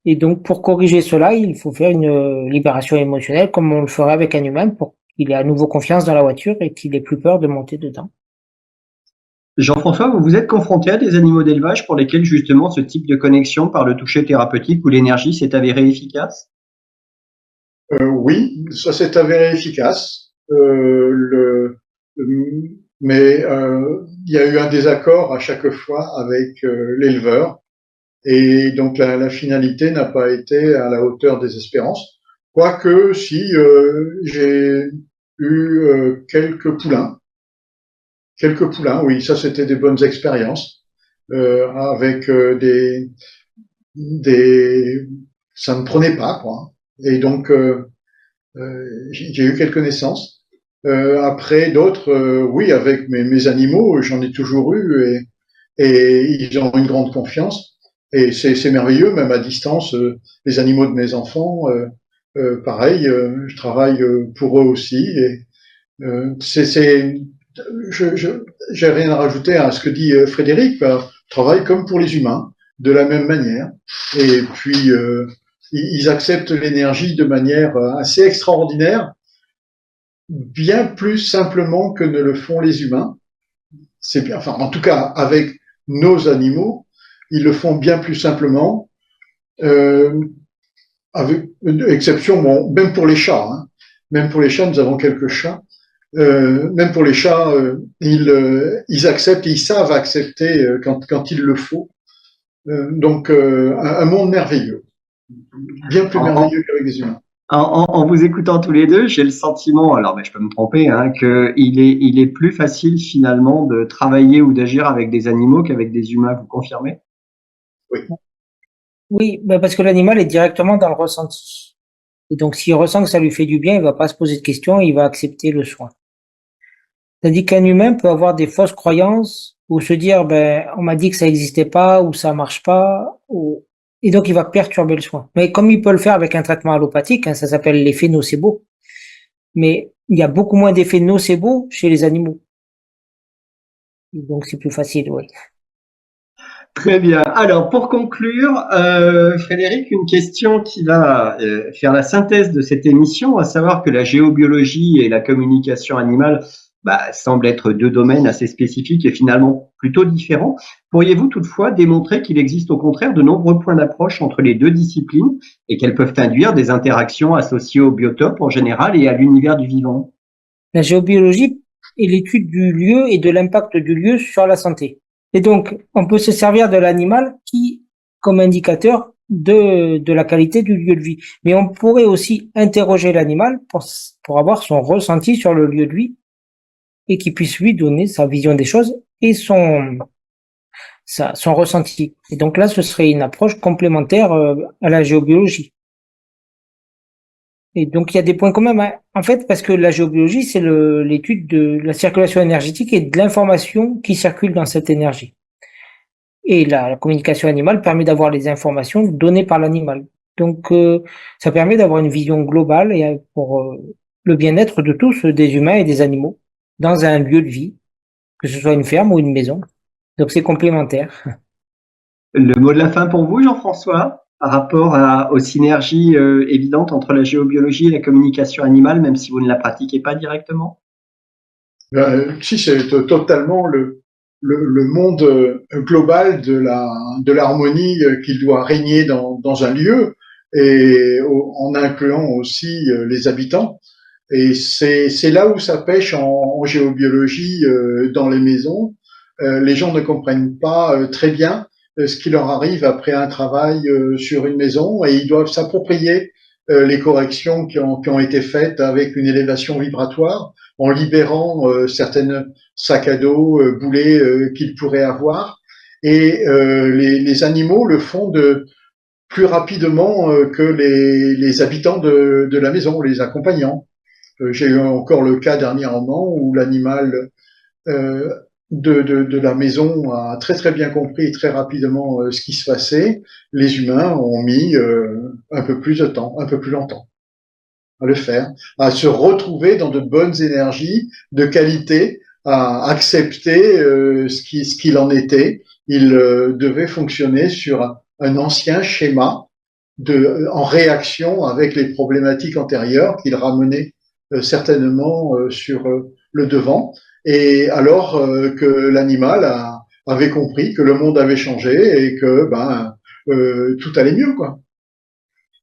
Et donc, pour corriger cela, il faut faire une libération émotionnelle comme on le ferait avec un humain pour qu'il ait à nouveau confiance dans la voiture et qu'il ait plus peur de monter dedans. Jean-François, vous vous êtes confronté à des animaux d'élevage pour lesquels justement ce type de connexion par le toucher thérapeutique ou l'énergie s'est avéré efficace? Oui, ça s'est avéré efficace. Mais il y a eu un désaccord à chaque fois avec l'éleveur. Et donc la finalité n'a pas été à la hauteur des espérances. Quoique si j'ai eu quelques poulains, oui, ça c'était des bonnes expériences avec ça ne prenait pas quoi. Et donc j'ai eu quelques naissances. Après d'autres, oui, avec mes animaux, j'en ai toujours eu et ils ont une grande confiance. Et c'est merveilleux, même à distance, les animaux de mes enfants, pareil, je travaille pour eux aussi. Et j'ai rien à rajouter à ce que dit Frédéric. Je travaille comme pour les humains, de la même manière. Et puis ils acceptent l'énergie de manière assez extraordinaire, bien plus simplement que ne le font les humains. C'est bien, enfin, en tout cas, avec nos animaux, ils le font bien plus simplement, avec une exception, bon, même pour les chats, hein. Même pour les chats, nous avons quelques chats. Même pour les chats, ils acceptent, ils savent accepter quand il le faut. Donc, un monde merveilleux, bien plus merveilleux qu'avec les humains. En vous écoutant tous les deux, j'ai le sentiment, alors je peux me tromper, hein, qu'il est plus facile finalement de travailler ou d'agir avec des animaux qu'avec des humains. Vous confirmez? Oui. Oui, parce que l'animal est directement dans le ressenti. Et donc, s'il ressent que ça lui fait du bien, il va pas se poser de questions, il va accepter le soin. Tandis qu'un humain peut avoir des fausses croyances ou se dire, on m'a dit que ça n'existait pas ou ça marche pas, et donc il va perturber le soin. Mais comme il peut le faire avec un traitement allopathique, hein, ça s'appelle l'effet nocebo. Mais il y a beaucoup moins d'effets nocebo chez les animaux. Donc c'est plus facile, oui. Très bien. Alors, pour conclure, Frédéric, une question qui va faire la synthèse de cette émission, à savoir que la géobiologie et la communication animale semblent être deux domaines assez spécifiques et finalement plutôt différents. Pourriez-vous toutefois démontrer qu'il existe au contraire de nombreux points d'approche entre les deux disciplines et qu'elles peuvent induire des interactions associées au biotope en général et à l'univers du vivant? La géobiologie est l'étude du lieu et de l'impact du lieu sur la santé. Et donc, on peut se servir de l'animal comme indicateur de la qualité du lieu de vie. Mais on pourrait aussi interroger l'animal pour avoir son ressenti sur le lieu de vie et qu'il puisse lui donner sa vision des choses et son ressenti. Et donc là, ce serait une approche complémentaire à la géobiologie. Et donc, il y a des points communs, hein. En fait, parce que la géobiologie, c'est l'étude de la circulation énergétique et de l'information qui circule dans cette énergie. Et la communication animale permet d'avoir les informations données par l'animal. Donc, ça permet d'avoir une vision globale et pour le bien-être de tous, des humains et des animaux, dans un lieu de vie, que ce soit une ferme ou une maison. Donc, c'est complémentaire. Le mot de la fin pour vous, Jean-François, par rapport aux synergies évidentes entre la géobiologie et la communication animale, même si vous ne la pratiquez pas directement? Si, c'est totalement le monde global de l'harmonie qu'il doit régner dans un lieu, et en incluant aussi les habitants. Et c'est là où ça pêche en géobiologie dans les maisons. Les gens ne comprennent pas très bien ce qui leur arrive après un travail sur une maison, et ils doivent s'approprier les corrections qui ont été faites avec une élévation vibratoire, en libérant certaines sacs à dos, boulets qu'ils pourraient avoir. Et les animaux le font plus rapidement que les habitants de la maison, les accompagnants. J'ai eu encore le cas dernièrement où l'animal euh, de la maison a très très bien compris très rapidement ce qui se passait. Les humains ont mis un peu plus de temps, un peu plus longtemps à le faire, à se retrouver dans de bonnes énergies de qualité, à accepter ce qu'il en était. Il devait fonctionner sur un ancien schéma en réaction avec les problématiques antérieures qu'il ramenait certainement sur le devant. Et alors que l'animal avait compris que le monde avait changé et que tout allait mieux, quoi.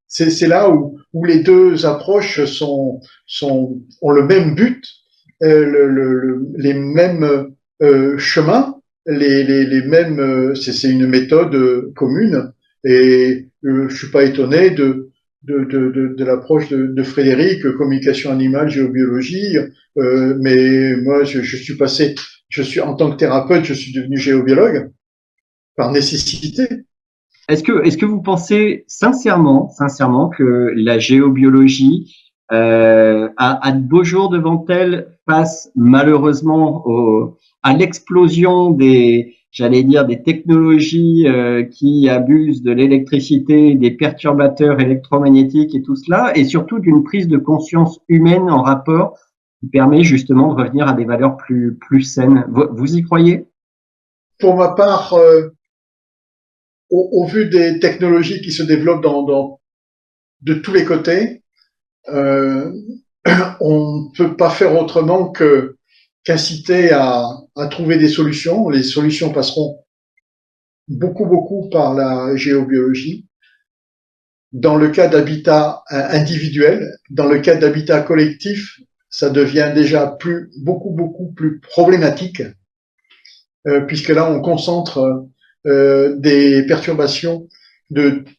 C'est là où les deux approches ont le même but, les mêmes chemins, les mêmes. C'est une méthode commune. Et je suis pas étonné de l'approche de Frédéric, communication animale, géobiologie. Mais moi, je suis en tant que thérapeute, je suis devenu géobiologue par nécessité. Est-ce que vous pensez sincèrement que la géobiologie a de beaux jours devant elle face malheureusement à l'explosion j'allais dire, des technologies qui abusent de l'électricité, des perturbateurs électromagnétiques et tout cela, et surtout d'une prise de conscience humaine en rapport qui permet justement de revenir à des valeurs plus saines. Vous y croyez? Pour ma part, au vu des technologies qui se développent de tous les côtés, on ne peut pas faire autrement qu'inciter à trouver des solutions. Les solutions passeront beaucoup par la géobiologie. Dans le cas d'habitat individuel, dans le cas d'habitat collectif, ça devient déjà beaucoup plus problématique, puisque là on concentre des perturbations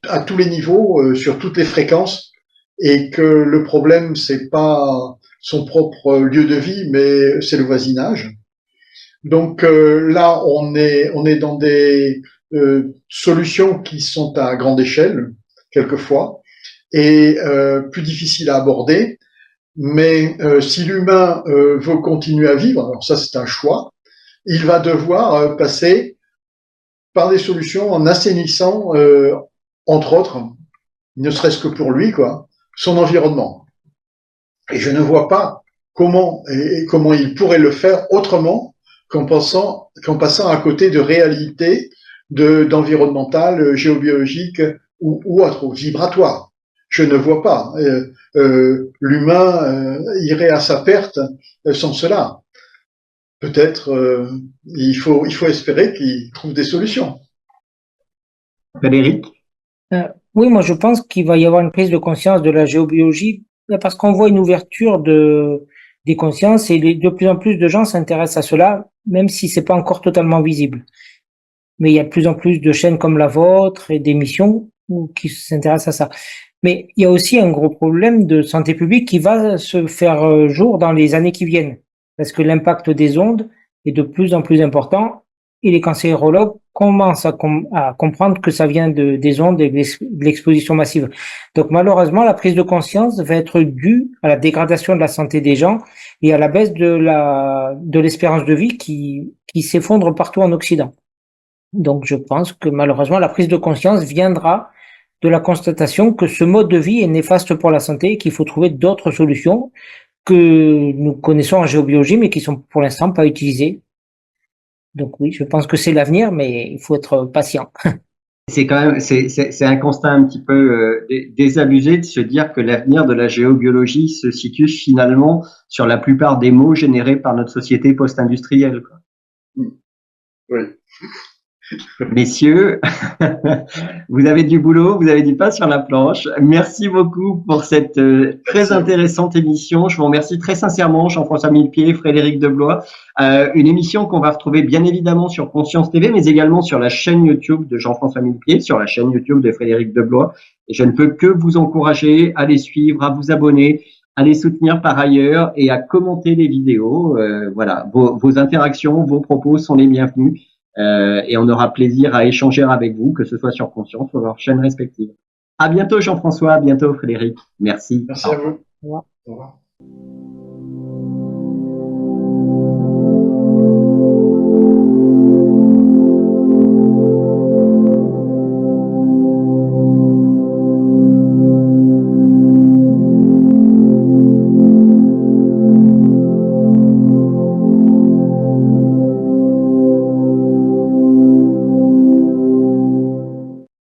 à tous les niveaux, sur toutes les fréquences, et que le problème c'est pas son propre lieu de vie, mais c'est le voisinage. Donc là, on est dans des solutions qui sont à grande échelle quelquefois et plus difficiles à aborder. Mais si l'humain veut continuer à vivre, alors ça c'est un choix, il va devoir passer par des solutions en assainissant, entre autres, ne serait-ce que pour lui, quoi, son environnement. Et je ne vois pas comment il pourrait le faire autrement qu'en passant à côté de réalités d'environnementales, géobiologiques ou autres, vibratoires. Je ne vois pas. L'humain irait à sa perte sans cela. Peut-être il faut espérer qu'il trouve des solutions. Frédéric? Oui, moi je pense qu'il va y avoir une prise de conscience de la géobiologie parce qu'on voit une ouverture des consciences et de plus en plus de gens s'intéressent à cela, même si c'est pas encore totalement visible. Mais il y a de plus en plus de chaînes comme la vôtre et d'émissions qui s'intéressent à ça. Mais il y a aussi un gros problème de santé publique qui va se faire jour dans les années qui viennent, parce que l'impact des ondes est de plus en plus important et les cancérologues commence à comprendre que ça vient des ondes et de l'exposition massive. Donc malheureusement, la prise de conscience va être due à la dégradation de la santé des gens et à la baisse de l'espérance de vie qui s'effondre partout en Occident. Donc je pense que malheureusement, la prise de conscience viendra de la constatation que ce mode de vie est néfaste pour la santé et qu'il faut trouver d'autres solutions que nous connaissons en géobiologie, mais qui sont pour l'instant pas utilisées. Donc oui, je pense que c'est l'avenir, mais il faut être patient. C'est quand même, c'est un constat un petit peu désabusé de se dire que l'avenir de la géobiologie se situe finalement sur la plupart des maux générés par notre société post-industrielle, quoi. Oui. Messieurs, vous avez du boulot, vous avez du pain sur la planche. Merci beaucoup pour cette très intéressante émission. Je vous remercie très sincèrement, Jean-François Millepied, Frédéric Deblois. Une émission qu'on va retrouver bien évidemment sur Conscience TV, mais également sur la chaîne YouTube de Jean-François Millepied, sur la chaîne YouTube de Frédéric Deblois. Et je ne peux que vous encourager à les suivre, à vous abonner, à les soutenir par ailleurs et à commenter les vidéos. Voilà, vos interactions, vos propos sont les bienvenus. Et on aura plaisir à échanger avec vous, que ce soit sur Conscience ou sur leurs chaînes respectives. À bientôt Jean-François, à bientôt Frédéric. Merci. Merci à vous. Au revoir. Au revoir.